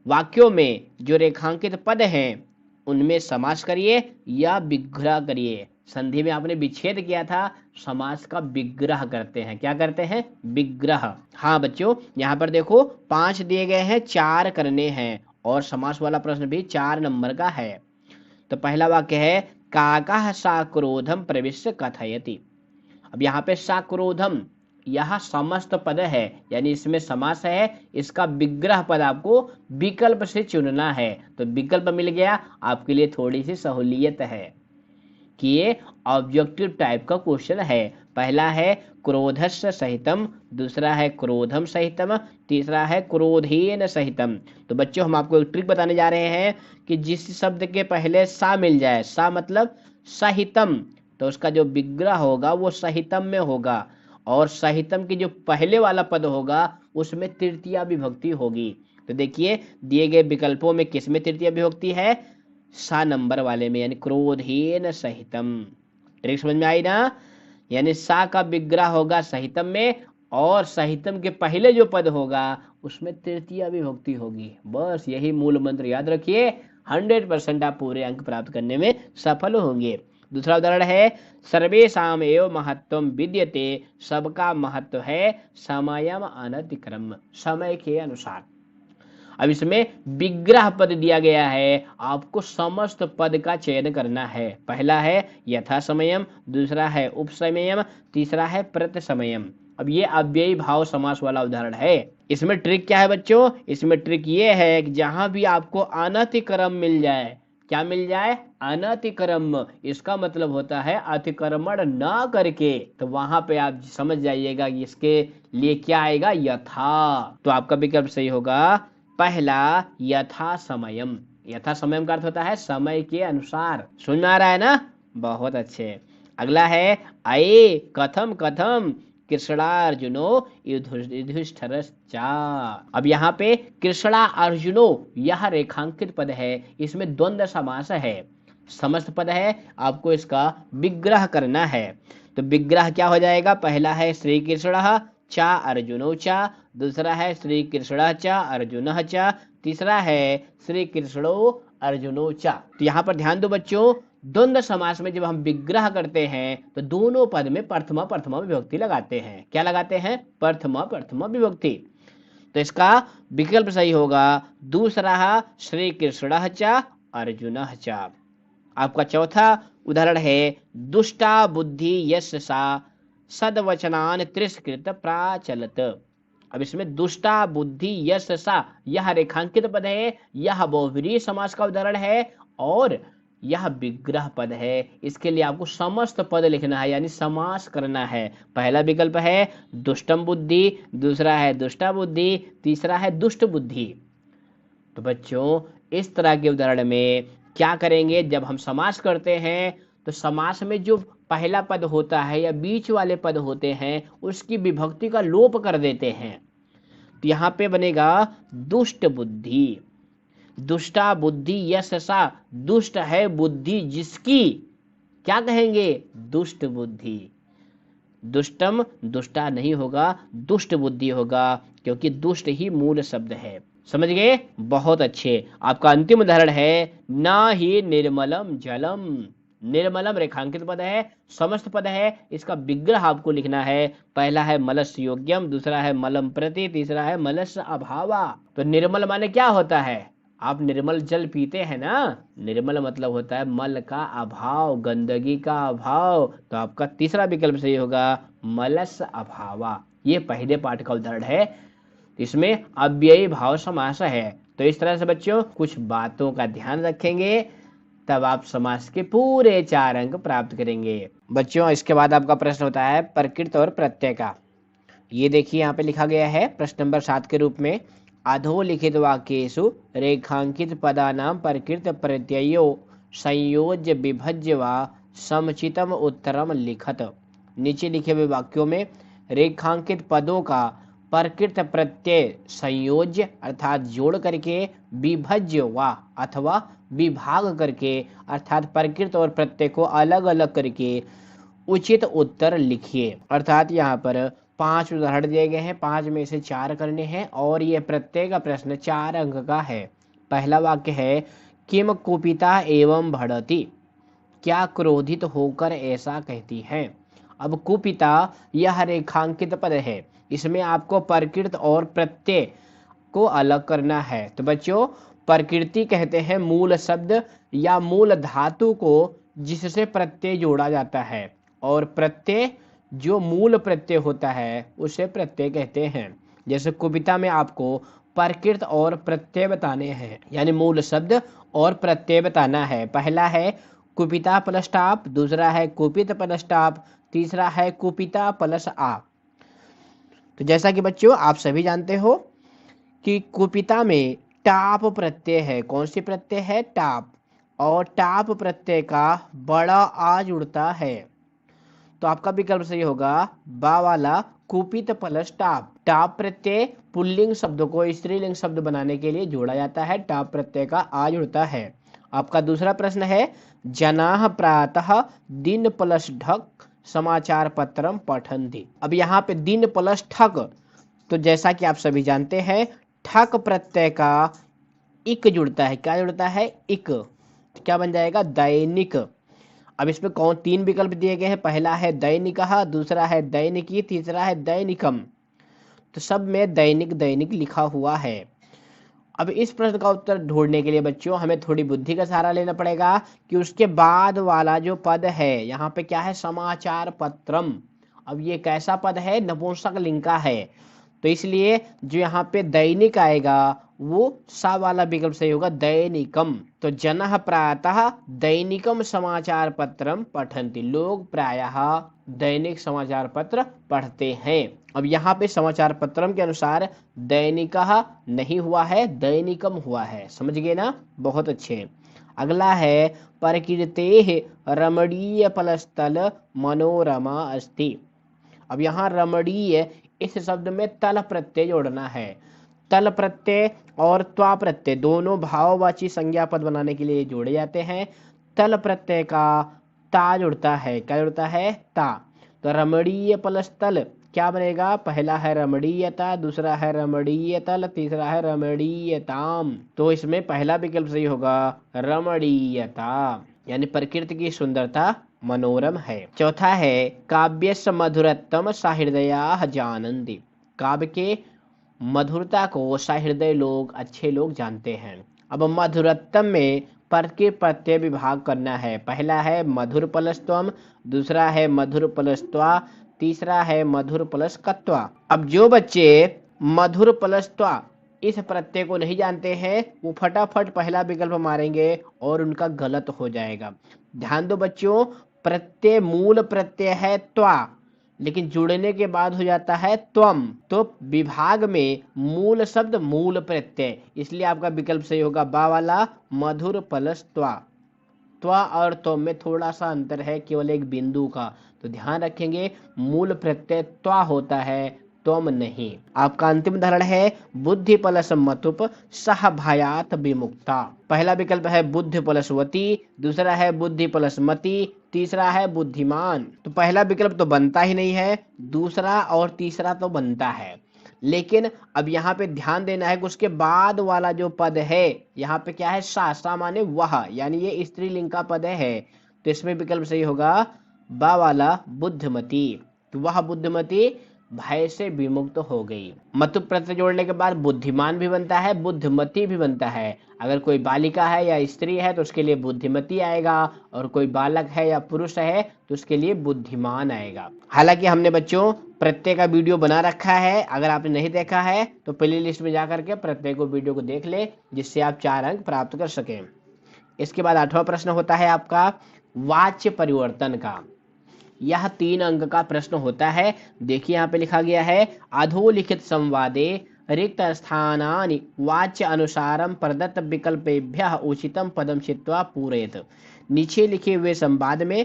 वाक्यों में जो रेखांकित पद हैं उनमें समास करिए या विग्रह करिए। संधि में आपने विच्छेद किया था, समास का विग्रह करते हैं। क्या करते हैं? विग्रह। हाँ बच्चों, यहाँ पर देखो 5 दिए गए हैं, 4 करने हैं, और समास वाला प्रश्न भी 4 नंबर का है। तो पहला वाक्य है काकः साक्रोधम प्रविश्य कथयति। अब यहाँ पे साक्रोधम यह समस्त पद है, यानी इसमें समास है, इसका विग्रह पद आपको विकल्प से चुनना है। तो विकल्प मिल गया, आपके लिए थोड़ी सी सहूलियत है कि ये ऑब्जेक्टिव टाइप का क्वेश्चन है। पहला है क्रोधस्य सहितम, दूसरा है क्रोधम सहितम, तीसरा है क्रोधेन सहितम। तो बच्चों हम आपको एक ट्रिक बताने जा रहे हैं कि जिस शब्द के पहले सा मिल जाए, सा मतलब सहितम, तो उसका जो विग्रह होगा वो सहितम में होगा, और सहितम की जो पहले वाला पद होगा उसमें तृतीया विभक्ति होगी। तो देखिए दिए गए विकल्पों में किस में तृतीया विभक्ति है? सा नंबर वाले में, यानी क्रोधेन सहितम। ट्रिक समझ में आई ना? यानी सा का विग्रह होगा सहितम में, और सहितम के पहले जो पद होगा उसमें तृतीया विभक्ति होगी। बस यही मूल मंत्र याद रखिए, 100% आप पूरे अंक प्राप्त करने में सफल होंगे। दूसरा उदाहरण है सर्वेषाम एव महत्वम विद्यते। सबका महत्व है समयम अनतिक्रम, समय के अनुसार। अब इसमें विग्रह पद दिया गया है, आपको समस्त पद का चयन करना है। पहला है यथा समयम, दूसरा है उपसमयम, तीसरा है प्रतसमयम। अब ये अव्ययी भाव समास वाला उदाहरण है। इसमें ट्रिक क्या है बच्चों? इसमें ट्रिक ये है कि जहां भी आपको अनतिक्रम मिल जाए, क्या मिल जाए? अनतिक्रम, इसका मतलब होता है अतिक्रमण ना करके, तो वहां पे आप समझ जाइएगा कि इसके लिए क्या आएगा? यथा। तो आपका विकल्प सही होगा पहला यथा समयम। यथा समयम का अर्थ होता है समय के अनुसार। सुन में आ रहा है ना? बहुत अच्छे। अगला है अये कथम कथम कृष्णार्जुनो युधिष्ठिरश्चा। अब यहाँ पे कृष्णा अर्जुनो यह रेखांकित पद है, इसमें द्वंद्व समास है, समस्त पद है, आपको इसका विग्रह करना है। तो विग्रह क्या हो जाएगा? पहला है श्री कृष्ण चा अर्जुनो चा, दूसरा है श्री कृष्ण चा अर्जुन चा, तीसरा है श्री कृष्णो अर्जुनो चा। तो यहाँ पर ध्यान दो बच्चों, द्वंद्व समास में जब हम विग्रह करते हैं तो दोनों पद में प्रथमा प्रथमा विभक्ति लगाते हैं। क्या लगाते हैं? प्रथमा प्रथमा विभक्ति। तो इसका विकल्प सही होगा दूसरा श्री कृष्ण चा अर्जुन चा। आपका चौथा उदाहरण है दुष्टा बुद्धि यश सा सदवचनान तिरस्कृत प्राचलत। अब इसमें दुष्टा बुद्धि यश सा यह रेखांकित पद है, यह बहुव्रीहि समास का उदाहरण है, और यह विग्रह पद है। इसके लिए आपको समस्त पद लिखना है, यानी समास करना है। पहला विकल्प है दुष्टम बुद्धि, दूसरा है दुष्टा बुद्धि, तीसरा है दुष्ट बुद्धि। तो बच्चों इस तरह के उदाहरण में क्या करेंगे, जब हम समास करते हैं तो समास में जो पहला पद होता है या बीच वाले पद होते हैं उसकी विभक्ति का लोप कर देते हैं। तो यहाँ पे बनेगा दुष्ट बुद्धि। दुष्टा बुद्धि यशसा, दुष्ट है बुद्धि जिसकी, क्या कहेंगे, दुष्ट बुद्धि। दुष्टम दुष्टा नहीं होगा, दुष्ट बुद्धि होगा, क्योंकि दुष्ट ही मूल शब्द है। समझ गए, बहुत अच्छे। आपका अंतिम उदाहरण है ना ही निर्मलम जलम। निर्मलम रेखांकित पद है, समस्त पद है, इसका विग्रह आपको लिखना है। पहला है मलस्य योग्यम, दूसरा है मलम प्रति, तीसरा है मलस्य अभावा। तो निर्मल माने क्या होता है, आप निर्मल जल पीते हैं ना, निर्मल मतलब होता है मल का अभाव, गंदगी का अभाव। तो आपका तीसरा विकल्प सही होगा मलस्य अभावा। ये पहले पाठ का उदाहरण है, इसमें अव्ययी भाव समास है। तो इस तरह से बच्चों कुछ बातों का ध्यान रखेंगे, तब आप समास के पूरे 4 अंक प्राप्त करेंगे। बच्चों इसके बाद आपका प्रश्न होता है प्रकृत और प्रत्यय का। ये देखिए यहाँ पे लिखा गया है प्रश्न नंबर 7 के रूप में, अधोलिखित वाक्येषु रेखांकित पदानां प्रकृत प्रत्ययो संयोज्य विभज्य व समुचितम उत्तरम लिखत। नीचे लिखे हुए वाक्यों में रेखांकित पदों का प्रकृत प्रत्यय संयोज्य अर्थात जोड़ करके, विभज्य व अथवा विभाग करके अर्थात प्रकृत और प्रत्यय को अलग अलग करके उचित उत्तर लिखिए। अर्थात यहाँ पर 5 उदाहरण दिए गए हैं, 5 में से 4 करने हैं और ये प्रत्येक प्रश्न 4 अंक का है। पहला वाक्य है किम कुपिता एवं भड़ति, क्या क्रोधित होकर ऐसा कहती है। अब कुपिता यह रेखांकित पद है, इसमें आपको प्रकृत और प्रत्यय को अलग करना है। तो बच्चों प्रकृति कहते हैं मूल शब्द या मूल धातु को जिससे प्रत्यय जोड़ा जाता है, और प्रत्यय जो मूल प्रत्यय होता है उसे प्रत्यय कहते हैं। जैसे कुपिता में आपको प्रकृत और प्रत्यय बताने हैं, यानी मूल शब्द और प्रत्यय बताना है। पहला है कुपिता प्लस टाप, दूसरा है कुपित प्लस टाप, तीसरा है कुपिता प्लस आ। तो जैसा कि बच्चों आप सभी जानते हो कि कुपिता में टाप प्रत्यय है। कौन सी प्रत्यय है, टाप, और टाप प्रत्यय का बड़ा आ जुड़ता है। तो आपका विकल्प सही होगा बा वाला कुपित प्लस टाप। टाप प्रत्यय पुल्लिंग शब्द को स्त्रीलिंग शब्द बनाने के लिए जोड़ा जाता है, टाप प्रत्यय का आ जुड़ता है। आपका दूसरा प्रश्न है जनाः प्रातः दिन प्लस ढक समाचार पत्रम पठन्ति। अब यहाँ पे दिन प्लस ठक, तो जैसा कि आप सभी जानते हैं ठक प्रत्यय का इक जुड़ता है। क्या जुड़ता है, इक। तो क्या बन जाएगा, दैनिक। अब इसमें कौन 3 विकल्प दिए गए हैं, पहला है दैनिकः, दूसरा है दैनिकी, तीसरा है दैनिकम। तो सब में दैनिक दैनिक लिखा हुआ है। अब इस प्रश्न का उत्तर ढूंढने के लिए बच्चों हमें थोड़ी बुद्धि का सहारा लेना पड़ेगा कि उसके बाद वाला जो पद है यहाँ पे क्या है, समाचार पत्रम। अब ये कैसा पद है, नपुंसक लिंग का है, तो इसलिए जो यहाँ पे दैनिक आएगा वो सा वाला विकल्प सही होगा, दैनिकम। तो जनः प्रातः दैनिकम समाचार पत्रम पठन्ति, लोग प्रायः दैनिक समाचार पत्र पढ़ते हैं। अब यहाँ पे समाचार पत्रम के अनुसार दैनिकः नहीं हुआ है, दैनिकम हुआ है। समझ गए ना, बहुत अच्छे। अगला है प्रकृतेः रमणीय फलस्थल मनोरमा अस्ति। अब यहाँ रमणीय इस शब्द में तल प्रत्यय जोड़ना है। तल प्रत्यय और त्वा प्रत्यय दोनों भाववाची संज्ञा पद बनाने के लिए जोड़े जाते हैं। तल प्रत्यय का ता जुड़ता है, क्या जुड़ता है, ता। तो रमणीय प्लस तल क्या बनेगा, पहला है रमणीयता, दूसरा है रमणीय तल, तीसरा है रमणीयताम। तो इसमें पहला विकल्प सही होगा रमणीयता, यानी प्रकृति की सुंदरता मनोरम है। चौथा है काव्यस्य मधुरतम सहृदया जानन्ति। काव्य के मधुरता को सहृदय लोग, अच्छे लोग जानते हैं। अब मधुरतम में पर के प्रत्यय विभाग करना है। पहला है मधुर प्लस त्वम, दूसरा है मधुर प्लस त्वा, तीसरा है मधुर प्लस कत्वा। अब जो बच्चे मधुर प्लस त्वा इस प्रत्यय को नहीं जानते हैं वो फटाफट पहला विकल्प मारेंगे और उनका गलत हो जाएगा। ध्यान दो बच्चों, प्रत्यय मूल प्रत्यय है त्वा, लेकिन जुड़ने के बाद हो जाता है त्वम। तो विभाग में मूल शब्द मूल प्रत्यय, इसलिए आपका विकल्प सही होगा बा वाला, मधुर प्लस त्वा। त्वा और त्वम में थोड़ा सा अंतर है, केवल एक बिंदु का, तो ध्यान रखेंगे मूल प्रत्यय त्वा होता है, त्वम नहीं। आपका अंतिम उदाहरण है बुद्धि प्लस मतुप सह भयात विमुक्ता। पहला विकल्प है बुद्धि प्लस वती, दूसरा है बुद्धि प्लस मति, तीसरा है बुद्धिमान। तो पहला विकल्प तो बनता ही नहीं है, दूसरा और तीसरा तो बनता है। लेकिन अब यहाँ पे ध्यान देना है कि उसके बाद वाला जो पद है, यहाँ पे क्या है, सा माने वह, यानी ये स्त्रीलिंग का पद है, तो इसमें विकल्प सही होगा बा वाला बुद्धिमती। तो वह बुद्धिमती भय से विमुक्त हो गई। मतु प्रत्यय जोड़ने के बाद बुद्धिमान भी बनता है, बुद्धिमती भी बनता है। अगर कोई बालिका है या स्त्री है तो उसके लिए बुद्धिमती आएगा, और कोई बालक है या पुरुष है तो उसके लिए बुद्धिमान आएगा। हालांकि हमने बच्चों प्रत्यय का वीडियो बना रखा है, अगर आपने नहीं देखा है तो प्ले लिस्ट में जाकर के प्रत्यय को वीडियो को देख ले, जिससे आप 4 अंक प्राप्त कर सकें। इसके बाद 8वां प्रश्न होता है आपका वाच्य परिवर्तन का। यह 3 अंक का प्रश्न होता है। देखिए यहाँ पे लिखा गया है अधोलिखित संवादे रिक्त स्थानानि वाच्य अनुसारम प्रदत्त विकल्पेभ्यः उचितम पदम चित्वा पूरयेत। नीचे लिखे हुए संवाद में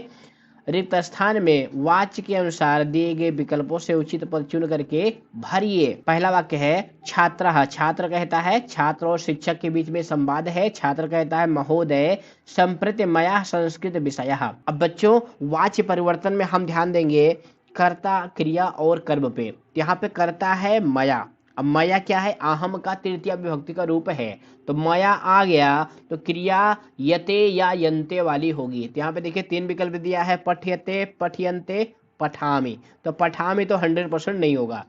रिक्त स्थान में वाच्य के अनुसार दिए गए विकल्पों से उचित पद चुन करके भरिए। पहला वाक्य है छात्रः, छात्र कहता है, छात्र और शिक्षक के बीच में संवाद है। छात्र कहता है महोदय संप्रति मया संस्कृत विषयः। अब बच्चों वाच्य परिवर्तन में हम ध्यान देंगे कर्ता, क्रिया और कर्म पे। यहाँ पे कर्ता है मया। अब मया क्या है, अहम का तृतीय विभक्ति का रूप है, तो मया आ गया तो क्रिया यते या यंते वाली होगी। तो यहाँ पे देखिए 3 विकल्प दिया है, पठ्यते, पठ्यन्ते, पठामि। तो पठामि तो 100% नहीं होगा।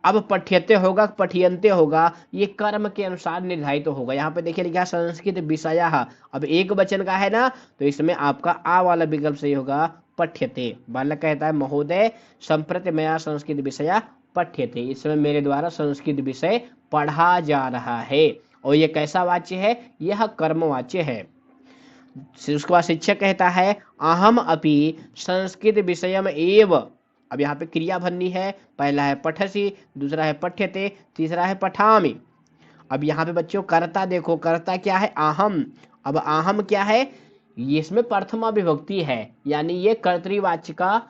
अब पठ्यते होगा, पठ्यन्ते होगा, ये कर्म के अनुसार निर्धारित तो होगा। यहाँ पे देखिए लिखा संस्कृत विषयः, अब एक वचन का है ना, तो इसमें आपका आ वाला विकल्प सही होगा पठ्यते। बालक कहता है महोदय संप्रति मया संस्कृत विषय पठ्यते, इस समय मेरे द्वारा संस्कृत विषय पढ़ा जा रहा है। और ये कैसा वाच्य है, यह कर्मवाच्य है। उसके बाद शिक्षक कहता है अहम अपि संस्कृत विषयम एव। अब यहाँ पे क्रिया भरनी है, पहला है पठसी, दूसरा है पठ्यते, तीसरा है पठामि। अब यहाँ पे बच्चों कर्ता देखो, कर्ता क्या है, अहम। अब अहम क्या है, ये इसमें प्रथमा विभक्ति है, यानी ये कर्तृवाच्य का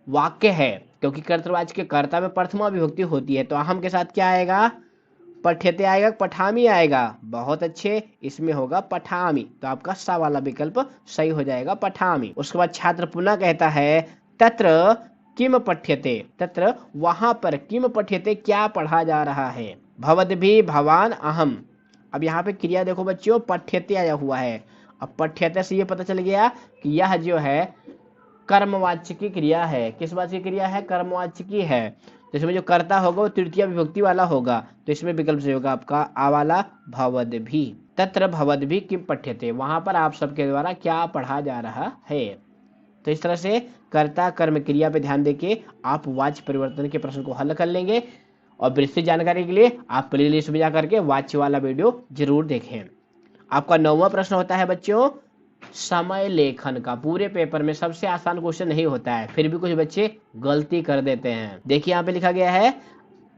वाक्य है, क्योंकि कर्तृवाच्य के कर्ता में प्रथमा विभक्ति होती है। तो अहम के साथ क्या आएगा, पठ्यते आएगा, पठामी आएगा। बहुत अच्छे, इसमें होगा पठामी, तो आपका सा वाला विकल्प सही हो जाएगा पठामी। उसके बाद छात्र पुनः कहता है तत्र किम पठ्यते, तत्र वहां पर, किम पठ्यते क्या पढ़ा जा रहा है, भवद्भिः भवान अहम। अब यहाँ पे क्रिया देखो बच्चों पठ्यते आया हुआ है। अब पठ्यते से ये पता चल गया कि यह जो है कर्मवाच्य की क्रिया है। किस वाच्य की क्रिया है, कर्मवाच्य की है। तो इसमें जो कर्ता होगा वो तृतीय विभक्ति वाला होगा, तो इसमें विकल्प से होगा आपका आ वाला भवद्भिः। तत्र भवद्भिः किम पठ्यते, वहां पर आप सबके द्वारा क्या पढ़ा जा रहा है। तो इस तरह से कर्ता कर्म क्रिया पे ध्यान देके आप वाच्य परिवर्तन के प्रश्न को हल कर लेंगे। और विस्तृत जानकारी के लिए आप प्ले लिस्ट में जाकर के वाच्य वाला वीडियो जरूर देखें। आपका 9वां प्रश्न होता है बच्चों समय लेखन का। पूरे पेपर में सबसे आसान क्वेश्चन नहीं होता है, फिर भी कुछ बच्चे गलती कर देते हैं। देखिए यहाँ पे लिखा गया है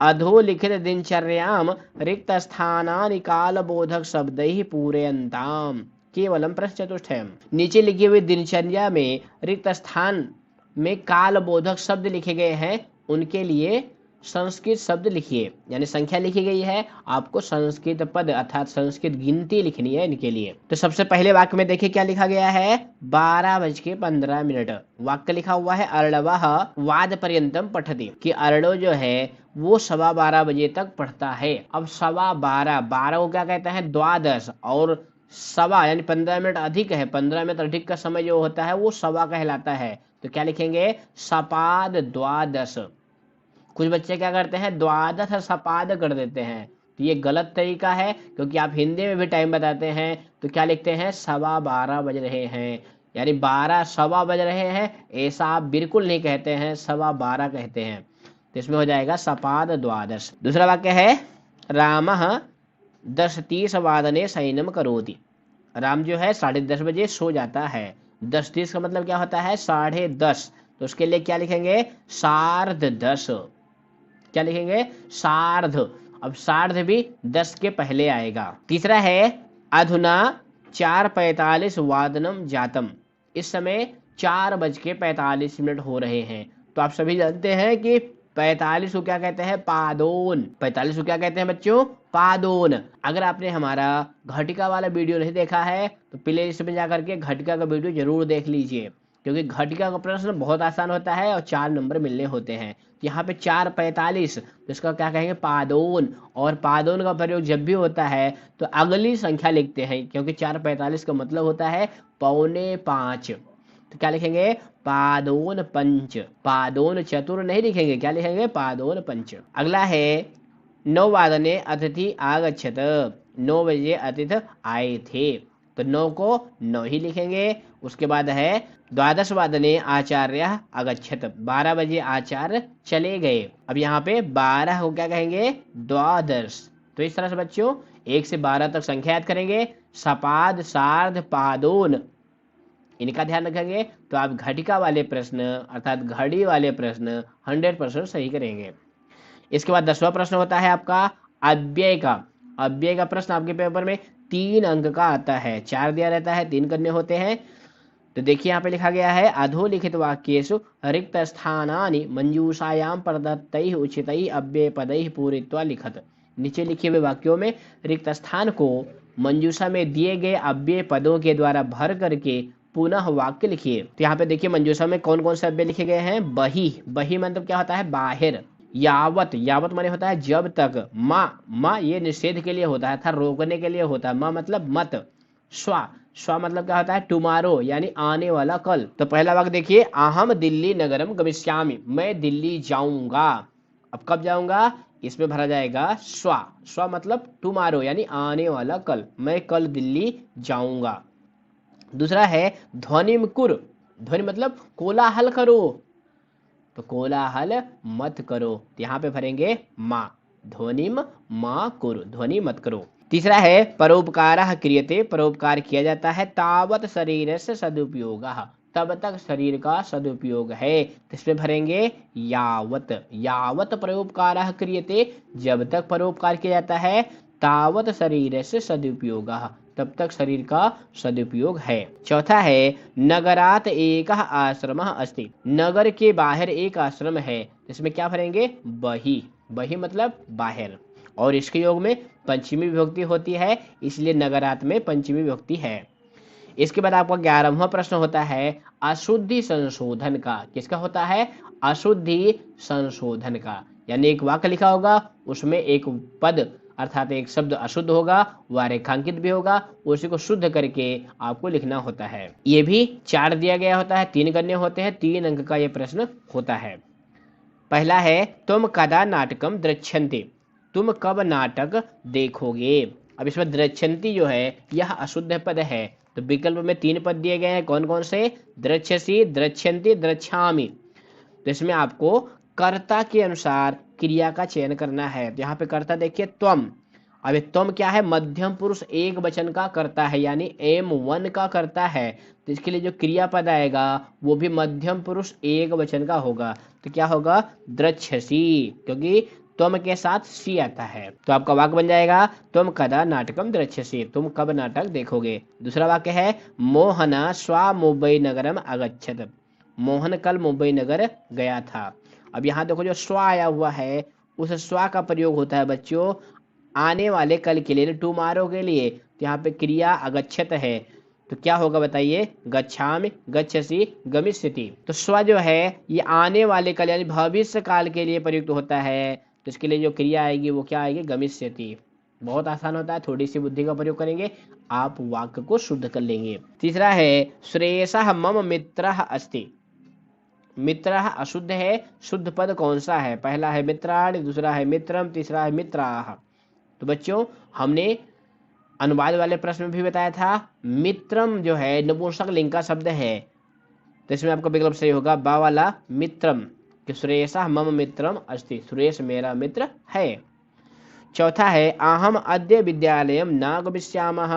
अधोलिखित दिनचर्याम रिक्त स्थानानि काल बोधक शब्दैः पूरयन्ताम केवलम प्रश्न चतुष्टयम्। नीचे लिखी हुई दिनचर्या में रिक्त स्थान में काल बोधक शब्द लिखे गए हैं, उनके लिए संस्कृत शब्द लिखिए, यानी संख्या लिखी गई है, आपको संस्कृत पद अर्थात संस्कृत गिनती लिखनी है इनके लिए। तो सबसे पहले वाक्य में देखिए क्या लिखा गया है, 12:15। वाक्य लिखा हुआ है अर्णवः वाद पर्यंतम पठति, कि अर्णव जो है वो 12:15 बजे तक पढ़ता है। अब 12:15, 12 को क्या कहते हैं द्वादश, और सवा यानी 15 मिनट अधिक है, 15 मिनट अधिक का समय जो होता है वो सवा कहलाता है। तो क्या लिखेंगे सपाद द्वादश। कुछ बच्चे क्या करते हैं द्वादश सपाद कर देते हैं, तो ये गलत तरीका है, क्योंकि आप हिंदी में भी टाइम बताते हैं तो क्या लिखते हैं 12:15 बज रहे हैं, यानी 12 सवा बज रहे हैं, ऐसा आप बिल्कुल नहीं कहते हैं, 12:15 कहते हैं। तो इसमें हो जाएगा सपाद द्वादश। दूसरा वाक्य है रामः 10:30 वादने शयनं करोति। राम जो है 10:30 बजे सो जाता है। 10:30 का मतलब क्या होता है 10:30, तो उसके लिए क्या लिखेंगे सार्ध 10। क्या लिखेंगे सार्ध। अब सार्ध भी 10 के पहले आएगा। तीसरा है अधुना 4:45 वादनम जातम। इस समय 4:45 हो रहे हैं। तो आप सभी जानते हैं कि 45 को क्या कहते हैं पादोन। 45 को क्या कहते हैं बच्चों पादोन। अगर आपने हमारा घटिका वाला वीडियो नहीं देखा है तो प्ले लिस्ट में जाकर के घटिका का वीडियो जरूर देख लीजिए, क्योंकि घटिका का प्रश्न बहुत आसान होता है और 4 नंबर मिलने होते हैं। यहाँ पे 4:45, तो इसका क्या कहेंगे पादोन। और पादोन का प्रयोग जब भी होता है तो अगली संख्या लिखते हैं, क्योंकि 4:45 का मतलब होता है 4:45। तो क्या लिखेंगे पादोन पंच। पादोन चतुर नहीं लिखेंगे, क्या लिखेंगे पादोन पंच। अगला है 9 वादने अतिथि आगच्छत। 9 बजे अतिथि आए थे, तो 9 को 9 ही लिखेंगे। उसके बाद है 12 वादने आचार्य अगच्छत। 12 बजे आचार्य चले गए। अब यहाँ पे 12 को क्या कहेंगे द्वादश। तो इस तरह से बच्चों 1 से 12 तक संख्या याद करेंगे। सपाद सार्ध पादोन इनका ध्यान रखेंगे तो आप घटिका वाले प्रश्न अर्थात घड़ी वाले प्रश्न 100% सही करेंगे। इसके बाद 10वां प्रश्न होता है आपका अव्यय का। अव्यय का प्रश्न आपके पेपर में 3 अंक का आता है। 4 दिया रहता है, 3 करने होते हैं। तो देखिए यहाँ पे लिखा गया है अधोलिखित वाक्येषु रिक्त स्थानानि मंजूषायाम प्रदत्तैः उचितैः अव्यय पदैः पूरयित्वा लिखत। नीचे लिखे हुए वाक्यों में रिक्त स्थान को मंजूषा में दिए गए अव्यय पदों के द्वारा भर करके पुनः वाक्य लिखिए। तो यहाँ पे देखिए मंजूषा में कौन कौन से अव्यय लिखे गए हैं। बही, बही मतलब क्या होता है बाहर। यावत, यावत माने होता है जब तक। माँ, माँ ये निषेध के लिए होता है था रोकने के लिए होता है। माँ मतलब मत। स्वा, स्वा मतलब क्या होता है टुमारो यानी आने वाला कल। तो पहला वाक्य देखिए अहम दिल्ली नगरम गमिष्यामि। मैं दिल्ली जाऊंगा। अब कब जाऊंगा इसमें भरा जाएगा स्वा। स्वा मतलब टुमारो यानी आने वाला कल। मैं कल दिल्ली जाऊंगा। दूसरा है ध्वनिम कुर। ध्वनि मतलब कोलाहल करो, तो कोलाहल मत करो। तो यहाँ पे भरेंगे माँ। ध्वनिम माँ कुर, ध्वनि मत करो। तीसरा है परोपकारः क्रियते। परोपकार किया जाता है तावत शरीर से सदुपयोग। तब तक शरीर का सदुपयोग है, तो इसमें भरेंगे यावत। यावत परोपकारः क्रियते, जब तक परोपकार किया जाता है तावत शरीर से सदुपयोग, तब तक शरीर का सदुपयोग है। चौथा है नगरात एक आश्रम अस्ति। नगर के बाहर एक आश्रम है, इसमें क्या भरेंगे बही। बही मतलब बाहर, और इसके योग में पंचमी विभक्ति होती है, इसलिए नगरात में पंचमी विभक्ति है। इसके बाद आपका 11वां प्रश्न होता है अशुद्धि संशोधन का। किसका होता है अशुद्धि संशोधन का, यानी एक वाक्य लिखा होगा उसमें एक पद अर्थात एक शब्द अशुद्ध होगा, वह रेखांकित भी होगा, उसी को शुद्ध करके आपको लिखना होता है। ये भी 4 दिया गया होता है, 3 करने होते हैं। 3 अंक का ये प्रश्न होता है। पहला है तुम कदा नाटकम द्रच्छन्ति। तुम कब नाटक देखोगे। अब इसमें द्रच्छन्ति जो है यह अशुद्ध पद है, तो विकल्प में 3 पद दिए गए हैं। कौन कौन से द्रच्छसि द्रच्छन्ति द्रच्छामि। तो इसमें आपको कर्ता के अनुसार क्रिया का चयन करना है। तो यहाँ पे कर्ता देखिए त्वम। अब त्वम क्या है मध्यम पुरुष एक वचन का कर्ता है, यानी M1 का कर्ता है, तो इसके लिए जो क्रियापद आएगा वो भी मध्यम पुरुष एक वचन का होगा। तो क्या होगा द्रच्छसि, क्योंकि तुम के साथ सी आता है। तो आपका वाक्य बन जाएगा तुम कदा नाटकम द्रच्छसि। तुम कब नाटक देखोगे। दूसरा वाक्य है मोहना स्वा मुंबई नगरम अगच्छत। मोहन कल मुंबई नगर गया था। अब यहाँ देखो जो स्वा आया हुआ है उस स्वा का प्रयोग होता है बच्चों आने वाले कल के लिए, टुमारो के लिए। तो यहाँ पे क्रिया अगच्छत है, तो क्या होगा बताइए गच्छामि गच्छसि गमिष्यति। तो स्व जो है ये आने वाले कल यानी भविष्य काल के लिए प्रयुक्त होता है, तो इसके लिए जो क्रिया आएगी वो क्या आएगी गमिष्यति। बहुत आसान होता है, थोड़ी सी बुद्धि का प्रयोग करेंगे आप वाक्य को शुद्ध कर लेंगे। तीसरा है श्रेयसः मम मित्रः अस्ति। मित्रः अशुद्ध है, शुद्ध पद कौन सा है। पहला है मित्राणि, दूसरा है मित्रम, तीसरा है मित्राः। तो बच्चों हमने अनुवाद वाले प्रश्न में भी बताया था मित्रम जो है नपुंसक लिंग का शब्द है, तो इसमें आपका विकल्प सही होगा बा वाला मित्रम कि सुरेशा मम मित्रम अस्ति। सुरेश मेरा मित्र है। चौथा है अहम अद्य विद्यालयम न गमिष्यामः,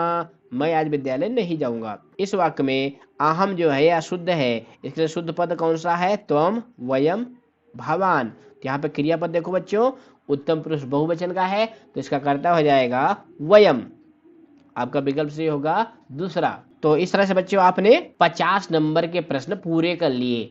मैं आज विद्यालय नहीं जाऊंगा। इस वाक्य में अहम जो है यह शुद्ध है, इसके लिए शुद्ध पद कौन सा है? त्वम, वयम, भवान। तो यहाँ पे क्रियापद देखो बच्चों, उत्तम पुरुष बहुवचन का है, तो इसका कर्ता हो जाएगा वयम। आपका विकल्प सही होगा दूसरा। तो इस तरह से बच्चों आपने 50 नंबर के प्रश्न पूरे कर लिए।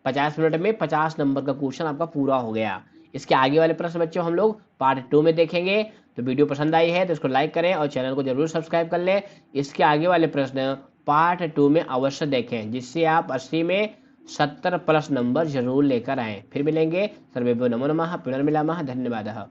50 मिनट में 50 नंबर का क्वेश्चन आपका पूरा हो गया। इसके आगे वाले प्रश्न बच्चों हम लोग पार्ट 2 में देखेंगे। तो वीडियो पसंद आई है तो इसको लाइक करें और चैनल को जरूर सब्सक्राइब कर लें। इसके आगे वाले प्रश्न पार्ट 2 में अवश्य देखें, जिससे आप 80 में 70 प्लस नंबर जरूर लेकर आए। फिर मिलेंगे। सर्वेभ्यो नमो नमः, पुनर्मिलामः, धन्यवाद।